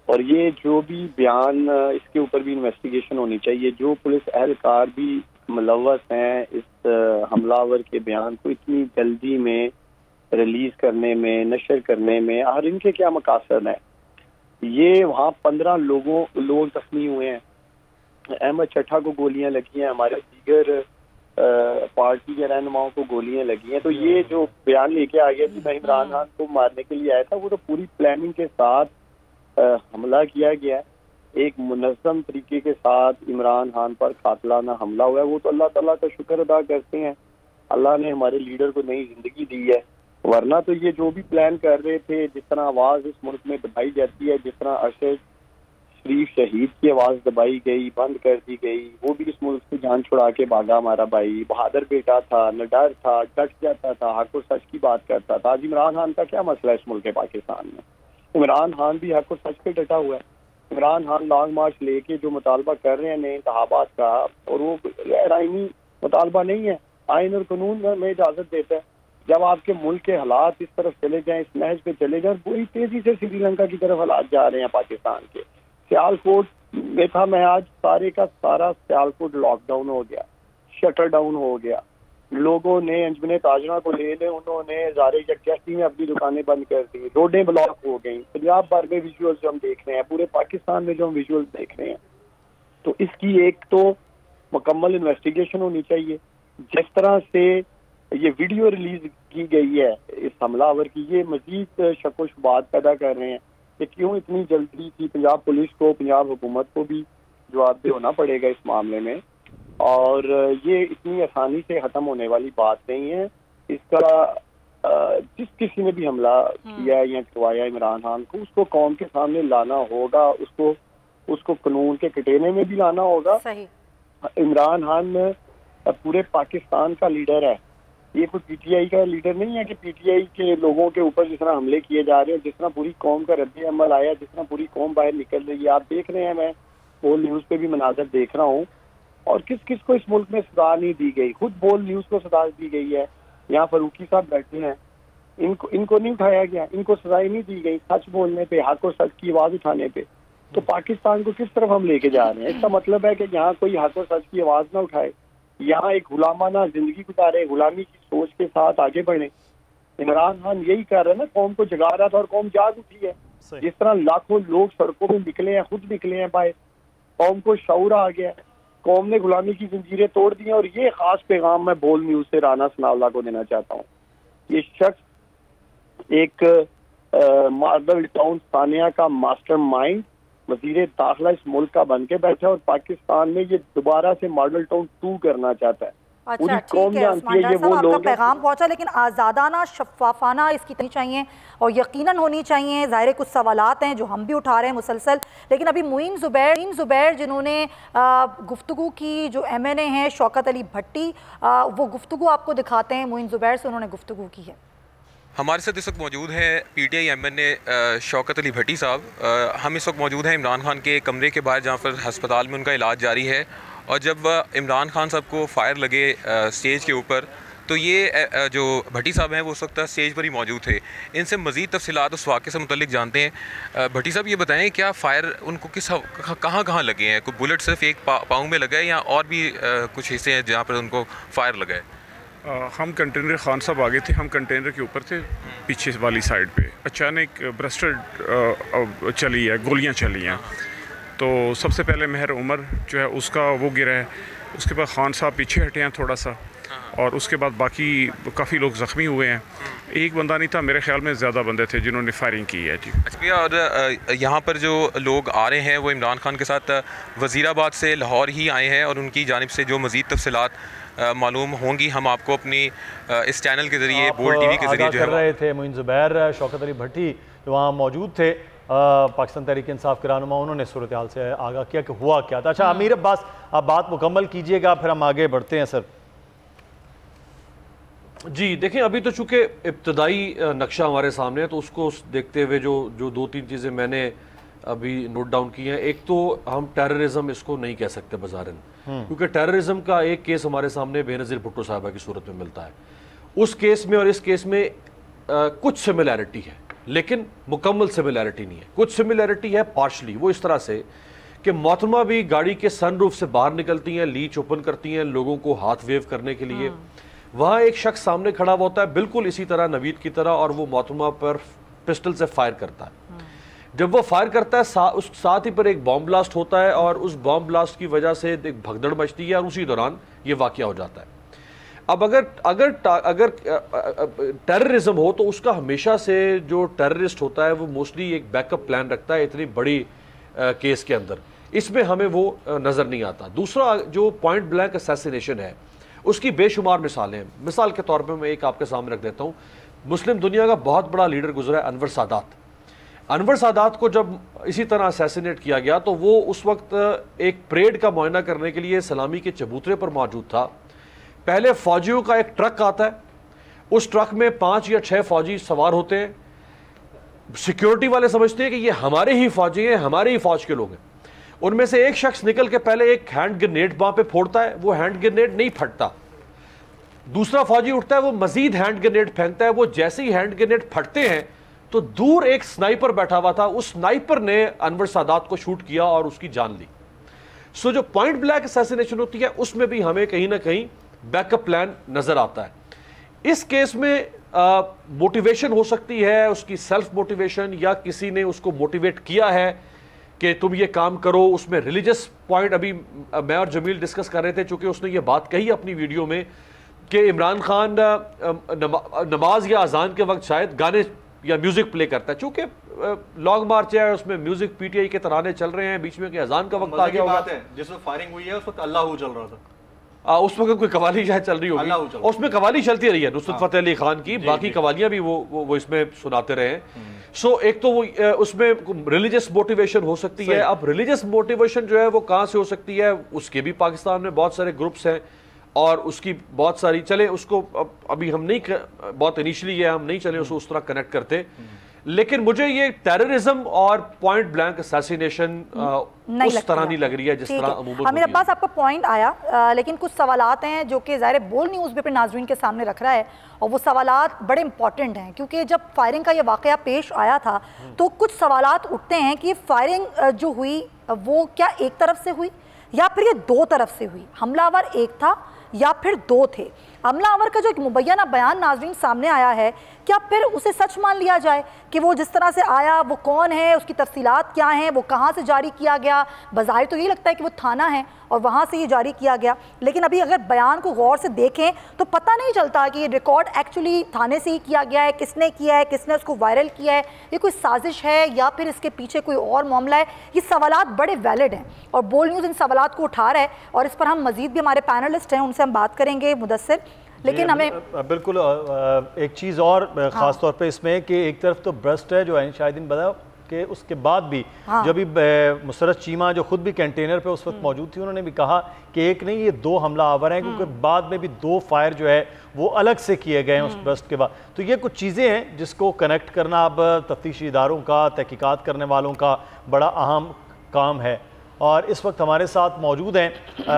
اور یہ جو بھی بیان اس کے اوپر بھی انویسٹیگیشن ہونی چاہیے. جو پولیس اہلکار بھی ملوث ہیں اس حملہ آور کے بیان کو اتنی جلدی میں ریلیز کرنے میں، نشر کرنے میں، اور ان کے کیا مقاصد ہیں. یہ وہاں 15 لوگ زخمی ہوئے ہیں، احمد چٹھا کو گولیاں لگی ہیں، ہمارے دیگر پارٹی کے رہنماؤں کو گولیاں لگی ہیں. تو یہ جو بیان لے کے آ گیا کہ میں عمران خان کو مارنے کے لیے آیا تھا، وہ تو پوری پلاننگ کے ساتھ حملہ کیا گیا ہے. ایک منظم طریقے کے ساتھ عمران خان پر قاتلانہ حملہ ہوا ہے. وہ تو اللہ تعالیٰ کا شکر ادا کرتے ہیں، اللہ نے ہمارے لیڈر کو نئی زندگی دی ہے، ورنہ تو یہ جو بھی پلان کر رہے تھے، جس طرح آواز اس ملک میں دبائی جاتی ہے، جس طرح ارشد شریف شہید کی آواز دبائی گئی، بند کر دی گئی، وہ بھی اس ملک سے جان چھڑا کے بھاگا ہمارا بھائی. بہادر بیٹا تھا، نڈر تھا، ڈٹ جاتا تھا، حق و سچ کی بات کرتا تھا. آج عمران خان کا کیا مسئلہ ہے اس ملک پاکستان میں؟ عمران خان بھی حق و سچ پہ ڈٹا ہوا ہے. عمران خان لانگ مارچ لے کے جو مطالبہ کر رہے ہیں نئے انتخابات کا، اور وہ غیر آئینی مطالبہ نہیں ہے، آئین اور قانون میں اجازت دیتا ہے. جب آپ کے ملک کے حالات اس طرف چلے جائیں، اس نہج پہ چلے جائیں، بڑی تیزی سے سری لنکا کی طرف حالات جا رہے ہیں پاکستان کے. سیالکوٹ میں تھا میں آج، سارے کا سارا سیالکوٹ لاک ڈاؤن ہو گیا، شٹر ڈاؤن ہو گیا. لوگوں نے انجمن تاجرہ کو لے لے، انہوں نے ہزارے یکجہتی میں اپنی دکانیں بند کر دی، روڈیں بلاک ہو گئیں. پنجاب بھر میں ویژولز جو ہم دیکھ رہے ہیں، پورے پاکستان میں جو ہم ویژولز دیکھ رہے ہیں، تو اس کی ایک تو مکمل انویسٹیگیشن ہونی چاہیے. جس طرح سے یہ ویڈیو ریلیز کی گئی ہے اس حملہ آور کی، یہ مزید شک و شبہات پیدا کر رہے ہیں کہ کیوں اتنی جلدی تھی. پنجاب پولیس کو، پنجاب حکومت کو بھی جواب دہ ہونا پڑے گا اس معاملے میں، اور یہ اتنی آسانی سے ختم ہونے والی بات نہیں ہے. اس کا جس کسی نے بھی حملہ کیا یا کروایا عمران خان کو، اس کو قوم کے سامنے لانا ہوگا، اس کو قانون کے کٹینے میں بھی لانا ہوگا. عمران خان پورے پاکستان کا لیڈر ہے، یہ کوئی پی ٹی آئی کا لیڈر نہیں ہے کہ پی ٹی آئی کے لوگوں کے اوپر جس طرح حملے کیے جا رہے ہیں، جس طرح پوری قوم کا رد عمل آیا، جس طرح پوری قوم باہر نکل رہی ہے. آپ دیکھ رہے ہیں، میں بول نیوز پہ بھی مناظر دیکھ رہا ہوں، اور کس کس کو اس ملک میں سزا نہیں دی گئی. خود بول نیوز کو سزا دی گئی ہے، یہاں فاروقی صاحب بیٹھے ہیں، ان کو نہیں اٹھایا گیا، ان کو سزائیں نہیں دی گئی سچ بولنے پہ، حق و سچ کی آواز اٹھانے پہ. تو پاکستان کو کس طرف ہم لے کے جا رہے ہیں؟ اس کا مطلب ہے کہ یہاں کوئی حق و سچ کی آواز نہ اٹھائے، یہاں ایک غلامانہ زندگی گزارے، غلامی کی سوچ کے ساتھ آگے بڑھیں. عمران خان یہی کر رہا ہے نا، قوم کو جگا رہا تھا اور قوم جاگ اٹھی ہے. جس طرح لاکھوں لوگ سڑکوں میں نکلے ہیں، خود نکلے ہیں باہر، قوم کو شعور آ گیا ہے، قوم نے غلامی کی زنجیریں توڑ دی ہیں. اور یہ خاص پیغام میں بول نیوز سے رانا ثناء اللہ کو دینا چاہتا ہوں. یہ شخص ایک ماڈل ٹاؤن ثانیہ کا ماسٹر مائنڈ، وزیر داخلہ اس ملک کا بن کے بیٹھا ہے، اور پاکستان میں یہ دوبارہ سے ماڈل ٹاؤن 2 کرنا چاہتا ہے. اچھا ٹھیک ہے عثمان ڈار صاحب، آپ کا پیغام پہنچا، لیکن آزادانہ شفافانہ اس کی چاہیے اور یقیناً ہونی چاہیے. ظاہر کچھ سوالات ہیں جو ہم بھی اٹھا رہے ہیں مسلسل، لیکن ابھی معین زبیر جنہوں نے گفتگو کی، جو ایم این اے ہیں شوکت علی بھٹی، وہ گفتگو آپ کو دکھاتے ہیں. معین زبیر سے انہوں نے گفتگو کی ہے. ہمارے ساتھ اس وقت موجود ہیں P T I M N A Shaukat Ali Bhatti صاحب. ہم اس وقت موجود ہیں عمران خان کے کمرے کے باہر، جہاں پر ہسپتال میں ان کا علاج جاری ہے. اور جب عمران خان صاحب کو فائر لگے اسٹیج کے اوپر، تو یہ جو بھٹی صاحب ہیں وہ اس وقت اسٹیج پر ہی موجود تھے. ان سے مزید تفصیلات اس واقعے سے متعلق جانتے ہیں. بھٹی صاحب یہ بتائیں، کیا فائر ان کو کہاں لگے ہیں؟ کوئی بلٹ صرف ایک پاؤں میں لگا ہے یا اور بھی کچھ حصے ہیں جہاں پر ان کو فائر لگا ہے؟ ہم کنٹینر، خان صاحب آگے تھے، ہم کنٹینر کے اوپر تھے پیچھے والی سائڈ پہ. اچانک برسٹر چلی ہے، گولیاں چلی ہیں. تو سب سے پہلے مہر عمر جو ہے اس کا وہ گرا ہے، اس کے بعد خان صاحب پیچھے ہٹے ہیں تھوڑا سا، اور اس کے بعد باقی کافی لوگ زخمی ہوئے ہیں. ایک بندہ نہیں تھا، میرے خیال میں زیادہ بندے تھے جنہوں نے فائرنگ کی ہے. جی اچھا، اور یہاں پر جو لوگ آ رہے ہیں وہ عمران خان کے ساتھ وزیر آباد سے لاہور ہی آئے ہیں، اور ان کی جانب سے جو مزید تفصیلات معلوم ہوں گی ہم آپ کو اپنی اس چینل کے ذریعے، بولڈ ٹی وی کے ذریعے جو ہے کر رہے تھے. معین زبیر، شوکت علی بھٹی جو وہاں موجود تھے، پاکستان تحریک انصاف کے رہنما، انہوں نے صورتحال سے آگاہ کیا کہ ہوا کیا تھا. اچھا امیر عباس، آپ بات مکمل کیجئے گا، پھر ہم آگے بڑھتے ہیں. سر جی دیکھیں، ابھی تو چونکہ ابتدائی نقشہ ہمارے سامنے ہے، تو اس کو دیکھتے ہوئے جو 2-3 چیزیں میں نے ابھی نوٹ ڈاؤن کی ہیں. ایک تو ہم ٹیررزم اس کو نہیں کہہ سکتے بظاہراً، کیونکہ ٹیررزم کا ایک کیس ہمارے سامنے بینظیر بھٹو صاحبہ کی صورت میں ملتا ہے. اس کیس میں اور اس کیس میں کچھ سملیرٹی ہے لیکن مکمل سملیرٹی نہیں ہے. کچھ سملیرٹی ہے پارشلی، وہ اس طرح سے کہ محترمہ بھی گاڑی کے سن روف سے باہر نکلتی ہیں، لیچ اوپن کرتی ہیں لوگوں کو ہاتھ ویو کرنے کے لیے. وہاں ایک شخص سامنے کھڑا ہوتا ہے بالکل اسی طرح نوید کی طرح، اور وہ محترمہ پر پسٹل سے فائر کرتا ہے. جب وہ فائر کرتا ہے اس ساتھ ہی پر ایک بام بلاسٹ ہوتا ہے، اور اس بام بلاسٹ کی وجہ سے ایک بھگدڑ مچتی ہے، اور اسی دوران یہ واقعہ ہو جاتا ہے. اب اگر ٹیررزم ہو تو اس کا ہمیشہ سے جو ٹیررسٹ ہوتا ہے وہ موسٹلی ایک بیک اپ پلان رکھتا ہے اتنی بڑی کیس کے اندر. اس میں ہمیں وہ نظر نہیں آتا. دوسرا جو پوائنٹ بلینک اسیسینیشن ہے اس کی بے شمار مثالیں ہیں. مثال کے طور پہ میں ایک آپ کے سامنے رکھ دیتا ہوں. مسلم دنیا کا بہت بڑا لیڈر گزرا ہے انور سادات. انور سادات کو جب اسی طرح اسیسینیٹ کیا گیا تو وہ اس وقت ایک پریڈ کا معائنہ کرنے کے لیے سلامی کے چبوترے پر موجود تھا. پہلے فوجیوں کا ایک ٹرک آتا ہے، اس ٹرک میں 5 یا 6 فوجی سوار ہوتے ہیں. سیکیورٹی والے سمجھتے ہیں کہ یہ ہمارے ہی فوجی ہیں، ہمارے ہی فوج کے لوگ ہیں. ان میں سے ایک شخص نکل کے پہلے ایک ہینڈ گرنیڈ وہاں پہ پھوڑتا ہے، وہ ہینڈ گرنیڈ نہیں پھٹتا. دوسرا فوجی اٹھتا ہے، وہ مزید ہینڈ گرنیڈ پھینکتا ہے. وہ جیسے ہی ہینڈ گرنیڈ پھٹتے ہیں تو دور ایک سنائپر بیٹھا ہوا تھا، اس سنائپر نے انور سادات کو شوٹ کیا اور اس کی جان لی. سو جو پوائنٹ بلینک اسیسینیشن ہوتی ہے اس میں بھی ہمیں کہیں نہ کہیں بیک اپ پلان نظر آتا ہے. اس کیس میں موٹیویشن ہو سکتی ہے اس کی سیلف موٹیویشن، یا کسی نے اس کو موٹیویٹ کیا ہے کہ تم یہ کام کرو. اس میں ریلیجس پوائنٹ ابھی میں اور جمیل ڈسکس کر رہے تھے، چونکہ اس نے یہ بات کہی اپنی ویڈیو میں کہ عمران خان نماز یا اذان کے وقت شاید گانے یا میوزک پلے کرتا ہے. چونکہ لانگ مارچ ہے اس میں میوزک پی ٹی آئی کے ترانے چل رہے ہیں، بیچ میں کہ اذان کا وقت آ گیا ہوگا. جس وقت فائرنگ ہوئی ہے اس وقت اللہ چل رہا تھا، اس وقت کوئی قوالی شاید چل رہی ہوگی، اس میں قوالی چلتی رہی ہے نصرت فتح علی خان کی. باقی قوالیاں بھی وہ اس میں سناتے رہے ہیں. سو ایک تو وہ اس میں ریلیجس موٹیویشن ہو سکتی ہے. اب ریلیجس موٹیویشن جو ہے وہ کہاں سے ہو سکتی ہے؟ اس کے بھی پاکستان میں بہت سارے گروپس ہیں اور اس کی بہت ساری چلے اس کو ابھی ہم نہیں بہت انیشلی ہے ہم نہیں چلے اس طرح کنیکٹ کرتے. لیکن مجھے یہ ٹیررزم اور پوائنٹ بلینک اسیسینیشن اس طرح نہیں لگ رہی ہے جس طرح عموماً. میرے پاس آپ کا پوائنٹ آیا، لیکن کچھ سوالات ہیں جو کہ ظاہر بول نیوز بھی اپنے ناظرین کے سامنے رکھ رہا ہے، اور وہ سوالات بڑے امپورٹنٹ ہیں کیونکہ جب فائرنگ کا یہ واقعہ پیش آیا تھا تو کچھ سوالات اٹھتے ہیں کہ فائرنگ جو ہوئی وہ کیا ایک طرف سے ہوئی یا پھر یہ 2 طرف سے ہوئی؟ حملہ آور ایک تھا یا پھر 2 تھے؟ حملہ آور کا جو ایک مبینہ بیان ناظرین سامنے آیا ہے، کیا پھر اسے سچ مان لیا جائے کہ وہ جس طرح سے آیا وہ کون ہے، اس کی تفصیلات کیا ہیں، وہ کہاں سے جاری کیا گیا؟ بظاہر تو یہ لگتا ہے کہ وہ تھانہ ہے اور وہاں سے یہ جاری کیا گیا، لیکن ابھی اگر بیان کو غور سے دیکھیں تو پتہ نہیں چلتا کہ یہ ریکارڈ ایکچولی تھانے سے ہی کیا گیا ہے، کس نے کیا ہے، کس نے اس کو وائرل کیا ہے، یہ کوئی سازش ہے یا پھر اس کے پیچھے کوئی اور معاملہ ہے. یہ سوالات بڑے ویلڈ ہیں اور بول نیوز ان سوالات کو اٹھا رہا ہے، اور اس پر ہم مزید بھی ہمارے پینلسٹ ہیں ان سے ہم بات کریں گے مدثر. لیکن ہمیں بالکل ایک چیز اور خاص طور پہ اس میں کہ ایک طرف تو برسٹ ہے جو شاہدین بتا کہ اس کے بعد بھی جب مسرت چیمہ جو خود بھی کنٹینر پہ اس وقت موجود تھی انہوں نے بھی کہا کہ ایک نہیں یہ 2 حملہ آور ہیں، کیونکہ بعد میں بھی 2 فائر جو ہے وہ الگ سے کیے گئے ہیں اس برسٹ کے بعد. تو یہ کچھ چیزیں ہیں جس کو کنیکٹ کرنا اب تفتیشی اداروں کا، تحقیقات کرنے والوں کا بڑا اہم کام ہے. اور اس وقت ہمارے ساتھ موجود ہیں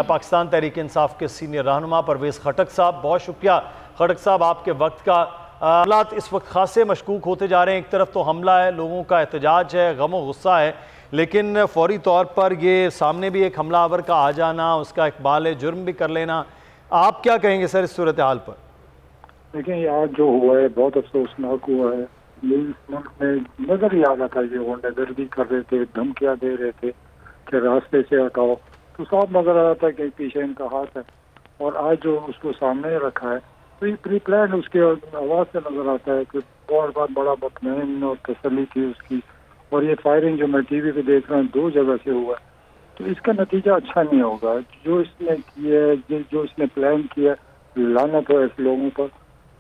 پاکستان تحریک انصاف کے سینئر رہنما پرویز خٹک صاحب. بہت شکریہ خٹک صاحب آپ کے وقت کا. حالات اس وقت خاصے مشکوک ہوتے جا رہے ہیں. ایک طرف تو حملہ ہے، لوگوں کا احتجاج ہے، غم و غصہ ہے، لیکن فوری طور پر یہ سامنے بھی ایک حملہ آور کا آ جانا، اس کا اقبال جرم بھی کر لینا. آپ کیا کہیں گے سر اس صورتحال پر؟ دیکھیں یہ آج جو ہوا ہے بہت افسوسناک ہوا ہے. اس ملک میں نظر ہی آ رہا تھا کہ وہ نظردی کر رہے تھے، دھمکیاں دے رہے تھے کہ راستے سے ہٹاؤ، تو صاف نظر آ رہا تھا کہ پیچھے ان کا ہاتھ ہے. اور آج جو اس کو سامنے رکھا ہے تو یہ پری پلان اس کے آواز سے نظر آتا ہے کہ بہت بڑا مطمئن اور تسلی تھی اس کی. اور یہ فائرنگ جو میں ٹی وی پہ دیکھ رہا ہوں 2 جگہ سے ہوا ہے، تو اس کا نتیجہ اچھا نہیں ہوگا. جو اس نے کیا ہے، جو اس نے پلان کیا، لعنت ہو ایسے لوگوں پر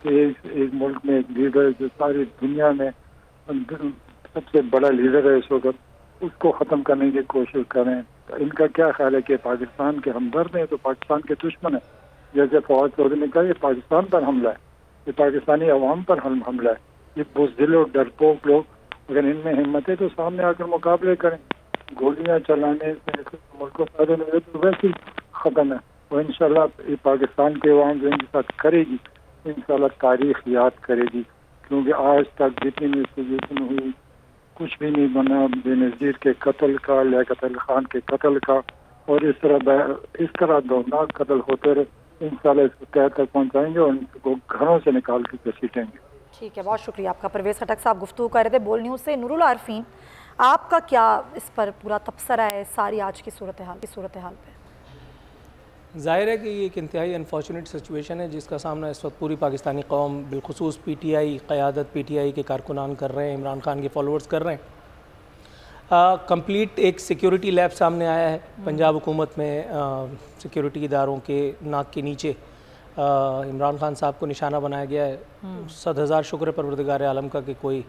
کہ ایک ملک میں ایک لیڈر جو ساری دنیا میں سب سے بڑا لیڈر ہے اس وقت، اس کو ختم کرنے کی کوشش کریں. ان کا کیا خیال ہے کہ پاکستان کے ہمدرد ہیں تو پاکستان کے دشمن ہیں؟ جیسے فواد چودھری نے کہا یہ پاکستان پر حملہ ہے، یہ پاکستانی عوام پر حملہ ہے. یہ بزدل اور ڈرپوک لوگ اگر ان میں ہمت ہے تو سامنے آ کر مقابلے کریں. گولیاں چلانے سے ملک کو فائدہ نہیں تو ویسے ختم ہے. اور انشاءاللہ پاکستان کے عوام جو ان کے ساتھ کرے گی انشاءاللہ تاریخ یاد کرے گی، کیونکہ آج تک جتنی انویسٹیگیشن ہوئی کچھ بھی نہیں بنا بے نظیر کے قتل کا، لیاقت علی خان کے قتل کا، اور اس طرح دردناک قتل ہوتے رہے. انشاءاللہ اس کو تہ تک پہنچائیں گے اور ان کو گھروں سے نکال کے گھسیٹیں گے. ٹھیک ہے، بہت شکریہ آپ کا. پرویز خٹک صاحب گفتگو کر رہے تھے بول نیوز سے. نور العارفین، آپ کا کیا اس پر پورا تبصرہ ہے ساری آج کی صورتحال پہ؟ ظاہر ہے کہ یہ ایک انتہائی انفارچونیٹ سچویشن ہے جس کا سامنا اس وقت پوری پاکستانی قوم بالخصوص پی ٹی آئی قیادت، پی ٹی آئی کے کارکنان کر رہے ہیں، عمران خان کے فالوورز کر رہے ہیں. کمپلیٹ ایک سیکیورٹی لیب سامنے آیا ہے پنجاب حکومت میں. سیکیورٹی اداروں کے ناک کے نیچے عمران خان صاحب کو نشانہ بنایا گیا ہے. 100,000 شکر پروردگار عالم کا کہ کوئی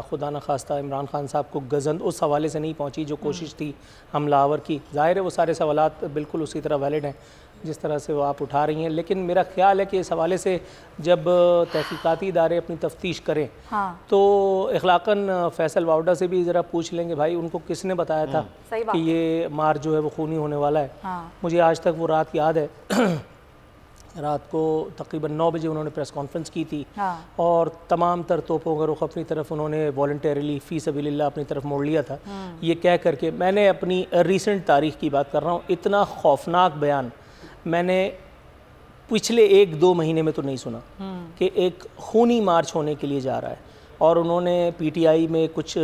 خدا نخواستہ عمران خان صاحب کو گزند اس حوالے سے نہیں پہنچی جو کوشش تھی حملہ آور کی. ظاہر ہے وہ سارے سوالات بالکل اسی طرح ویلڈ ہیں جس طرح سے وہ آپ اٹھا رہی ہیں، لیکن میرا خیال ہے کہ اس حوالے سے جب تحقیقاتی ادارے اپنی تفتیش کریں تو اخلاقاً فیصل واؤڈا سے بھی ذرا پوچھ لیں گے بھائی ان کو کس نے بتایا تھا کہ یہ مار جو ہے وہ خونی ہونے والا ہے. مجھے آج تک وہ رات یاد ہے، رات کو تقریباً 9 بجے انہوں نے پریس کانفرنس کی تھی اور تمام تر توپوں کا رخ اپنی طرف انہوں نے والنٹیرلی فی سبیل اللہ اپنی طرف موڑ لیا تھا. یہ کہہ کر کے میں نے اپنی ریسنٹ تاریخ کی بات کر رہا ہوں، اتنا خوفناک بیان میں نے پچھلے 1-2 مہینے میں تو نہیں سنا کہ ایک خونی مارچ ہونے کے لیے جا رہا ہے. اور انہوں نے پی ٹی آئی میں کچھ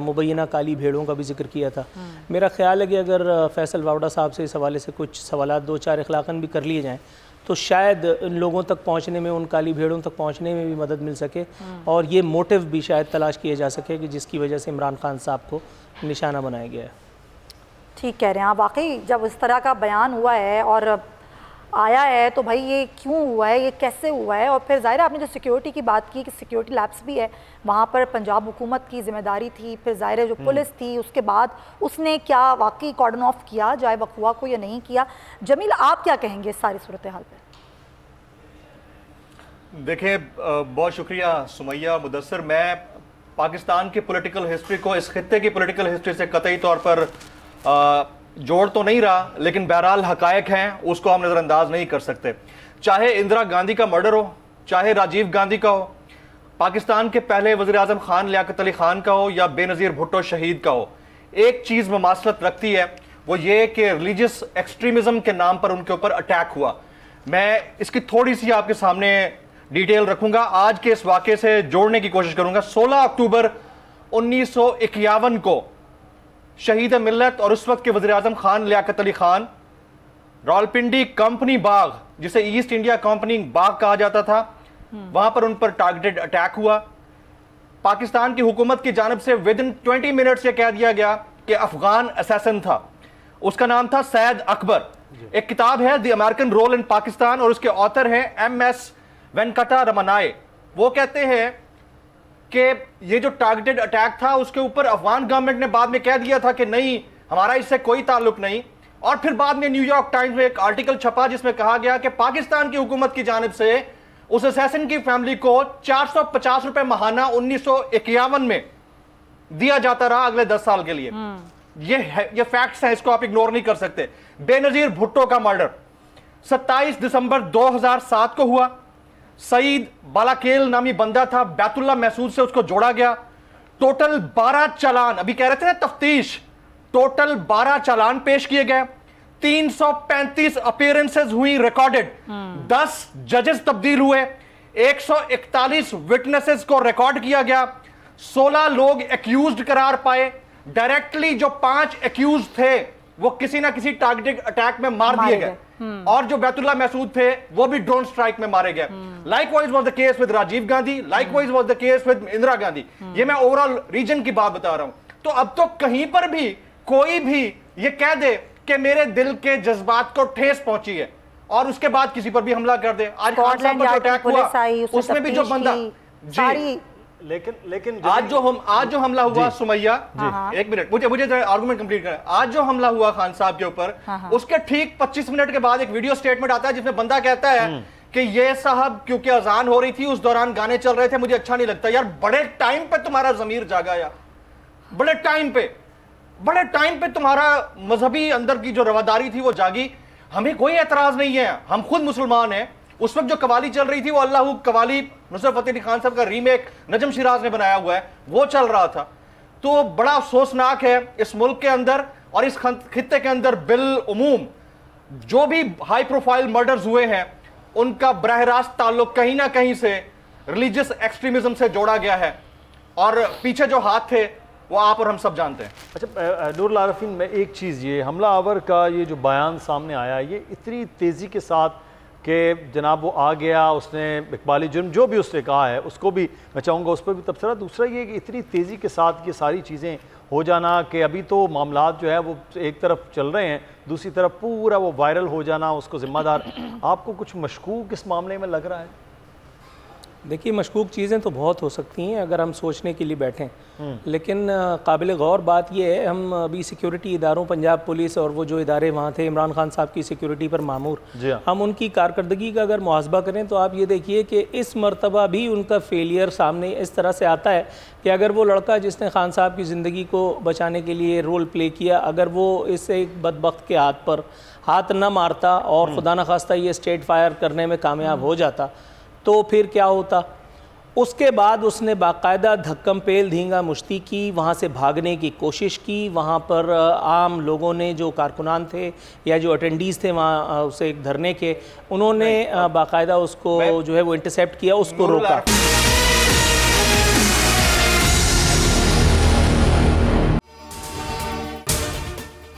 مبینہ کالی بھیڑوں کا بھی ذکر کیا تھا. میرا خیال ہے کہ اگر فیصل واؤڈا صاحب سے اس حوالے سے کچھ سوالات 2-4 اخلاقاً بھی کر لیے جائیں تو شاید ان لوگوں تک پہنچنے میں، ان کالی بھیڑوں تک پہنچنے میں بھی مدد مل سکے اور یہ موٹیو بھی شاید تلاش کیا جا سکے کہ جس کی وجہ سے عمران خان صاحب کو نشانہ بنایا گیا ہے. ٹھیک کہہ رہے ہیں آپ. واقعی جب اس طرح کا بیان ہوا ہے اور آیا ہے تو بھائی یہ کیوں ہوا ہے، یہ کیسے ہوا ہے؟ اور پھر ظاہر ہے آپ نے جو سیکیورٹی کی بات کی کہ سیکیورٹی لیبس بھی ہے، وہاں پر پنجاب حکومت کی ذمہ داری تھی. پھر ظاہر ہے جو پولیس تھی اس کے بعد اس نے کیا واقعی کارڈن آف کیا جائے وقوع کو یا نہیں کیا؟ جمیل آپ کیا کہیں گے اس ساری صورتحال پہ؟ دیکھیں بہت شکریہ سمیہ مدثر. میں پاکستان کی پولیٹیکل ہسٹری کو اس خطے کی پولیٹیکل ہسٹری سے قطعی طور پر جوڑ تو نہیں رہا، لیکن بہرحال حقائق ہیں، اس کو ہم نظر انداز نہیں کر سکتے. چاہے اندرا گاندھی کا مرڈر ہو، چاہے راجیو گاندھی کا ہو، پاکستان کے پہلے وزیر اعظم خان لیاقت علی خان کا ہو یا بے نظیر بھٹو شہید کا ہو، ایک چیز مماثلت رکھتی ہے، وہ یہ کہ ریلیجس ایکسٹریمزم کے نام پر ان کے اوپر اٹیک ہوا. میں اس کی تھوڑی سی آپ کے سامنے ڈیٹیل رکھوں گا، آج کے اس واقعے سے جوڑنے کی کوشش کروں گا. 16 اکتوبر 1951 کو شہید ملت اور اس وقت کے وزیر اعظم خان لیاقت علی خان راولپنڈی کمپنی باغ، جسے ایسٹ انڈیا کمپنی باغ کہا جاتا تھا، وہاں پر ان پر ٹارگیٹڈ اٹیک ہوا. پاکستان کی حکومت کی جانب سے ودن 20 منٹس یہ کہہ دیا گیا کہ افغان اسیسن تھا، اس کا نام تھا سید اکبر. ایک کتاب ہے دی امریکن رول ان پاکستان اور اس کے آتھر ہیں MS وینکٹا رمنائے. وہ کہتے ہیں کہ یہ جو ٹارگیٹڈ اٹیک تھا اس کے اوپر افغان گورنمنٹ نے بعد میں کہہ دیا تھا کہ نہیں ہمارا اس سے کوئی تعلق نہیں. اور پھر بعد میں نیو یارک ٹائمز میں ایک آرٹیکل چھپا جس میں کہا گیا کہ پاکستان کی حکومت کی جانب سے اس اسیسن کی فیملی کو 450 روپے ماہانہ 1951 میں دیا جاتا رہا اگلے 10 سال کے لیے. یہ فیکٹس ہیں، اس کو آپ اگنور نہیں کر سکتے. بے نظیر بھٹو کا مرڈر 27 دسمبر 2007 کو ہوا. سعید بالاکیل نامی بندہ تھا، بیت اللہ محسود سے اس کو جوڑا گیا. ٹوٹل 12 چالان، ابھی کہہ رہے تھے نا تفتیش، ٹوٹل 12 چالان پیش کیے گئے. 335 اپیرنسز ہوئی ریکارڈڈ، 10 ججز تبدیل ہوئے، 141 وٹنسز کو ریکارڈ کیا گیا، 16 لوگ ایکیوزڈ قرار پائے. ڈائریکٹلی جو 5 ایکیوزڈ تھے وہ کسی نہ کسی ٹارگیٹڈ اٹیک میں مار دیے گئے، اور جو بیت اللہ محسود تھے وہ بھی ڈرون سٹرائک میں مارے گئے. Like wise was the case with Rajiv Gandhi, like wise was the case with Indira Gandhi. یہ میں اوورال ریجن کی بات بتا رہا ہوں. تو اب تو کہیں پر بھی کوئی بھی یہ کہہ دے کہ میرے دل کے جذبات کو ٹھیس پہنچی ہے اور اس کے بعد کسی پر بھی حملہ کر دے. آج خان صاحب پر جو اٹیک ہوا اس میں بھی جو بندہ لیکن آج جو حملہ ہوا سمیہ، ایک منٹ مجھے آرگومنٹ کمپلیٹ کریں. آج جو حملہ ہوا خان صاحب کے اوپر، اس کے ٹھیک 25 منٹ کے بعد ایک ویڈیو سٹیٹمنٹ آتا ہے جس میں بندہ کہتا ہے کہ یہ صاحب کیونکہ اذان ہو رہی تھی اس دوران گانے چل رہے تھے مجھے اچھا نہیں لگتا. یار بڑے ٹائم پہ تمہارا ضمیر جاگا یار, بڑے ٹائم پہ تمہارا مذہبی اندر کی جو رواداری تھی وہ جاگی. ہمیں کوئی اعتراض نہیں ہے, ہم خود مسلمان ہیں. اس وقت جو قوالی چل رہی تھی وہ اللہ قوالی نصرت فتح علی خان صاحب کا ریمیک نجم شیراز نے بنایا ہوا ہے, وہ چل رہا تھا. تو بڑا افسوسناک ہے اس ملک کے اندر اور اس خطے کے اندر بالعموم جو بھی ہائی پروفائل مرڈرز ہوئے ہیں ان کا براہ راست تعلق کہیں نہ کہیں سے ریلیجس ایکسٹریمزم سے جوڑا گیا ہے, اور پیچھے جو ہاتھ تھے وہ آپ اور ہم سب جانتے ہیں. اچھا نور العارفین, میں ایک چیز, یہ حملہ آور کا یہ جو بیان سامنے آیا یہ اتنی تیزی کے ساتھ کہ جناب وہ آ گیا, اس نے اقبالی جرم جو بھی اس نے کہا ہے اس کو بھی میں چاہوں گا اس پر بھی تبصرہ. دوسرا یہ کہ اتنی تیزی کے ساتھ یہ ساری چیزیں ہو جانا کہ ابھی تو معاملات جو ہے وہ ایک طرف چل رہے ہیں, دوسری طرف پورا وہ وائرل ہو جانا, اس کو ذمہ دار آپ کو کچھ مشکوک اس معاملے میں لگ رہا ہے؟ دیکھیے مشکوک چیزیں تو بہت ہو سکتی ہیں اگر ہم سوچنے کے لیے بیٹھیں, لیکن قابل غور بات یہ ہے ہم ابھی سیکیورٹی اداروں پنجاب پولیس اور وہ جو ادارے وہاں تھے عمران خان صاحب کی سیکیورٹی پر مامور, ہم ان کی کارکردگی کا اگر محاسبہ کریں تو آپ یہ دیکھیے کہ اس مرتبہ بھی ان کا فیلئر سامنے اس طرح سے آتا ہے کہ اگر وہ لڑکا جس نے خان صاحب کی زندگی کو بچانے کے لیے رول پلے کیا اگر وہ اس ایک بدبخت کے ہاتھ نہ مارتا اور خدا نخواستہ یہ اسٹیٹ فائر کرنے میں کامیاب ہو جاتا تو پھر کیا ہوتا. اس کے بعد اس نے باقاعدہ دھکم پیل دھینگا مشتی کی, وہاں سے بھاگنے کی کوشش کی, وہاں پر عام لوگوں نے جو کارکنان تھے یا جو اٹینڈیز تھے وہاں اسے ایک دھرنے کے, انہوں نے باقاعدہ اس کو جو ہے وہ انٹرسیپٹ کیا, اس کو روکا.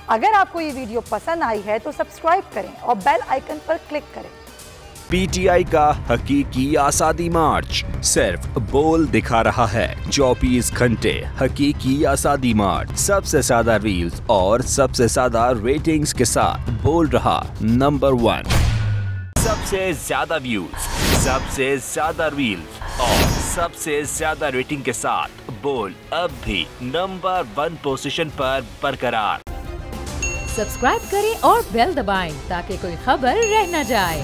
اگر آپ کو یہ ویڈیو پسند آئی ہے تو سبسکرائب کریں اور بیل آئیکن پر کلک کریں. پی ٹی آئی کا حقیقی آزادی مارچ صرف بول دکھا رہا ہے. 24 گھنٹے حقیقی آزادی مارچ, سب سے زیادہ ریلز اور سب سے زیادہ ریٹنگز کے ساتھ بول رہا نمبر 1, سب سے زیادہ ویوز, سب سے زیادہ ریلز اور سب سے زیادہ ریٹنگ کے ساتھ بول اب بھی نمبر 1 پوزیشن پر برقرار. سبسکرائب کریں اور بیل دبائیں تاکہ کوئی خبر رہ نہ جائے.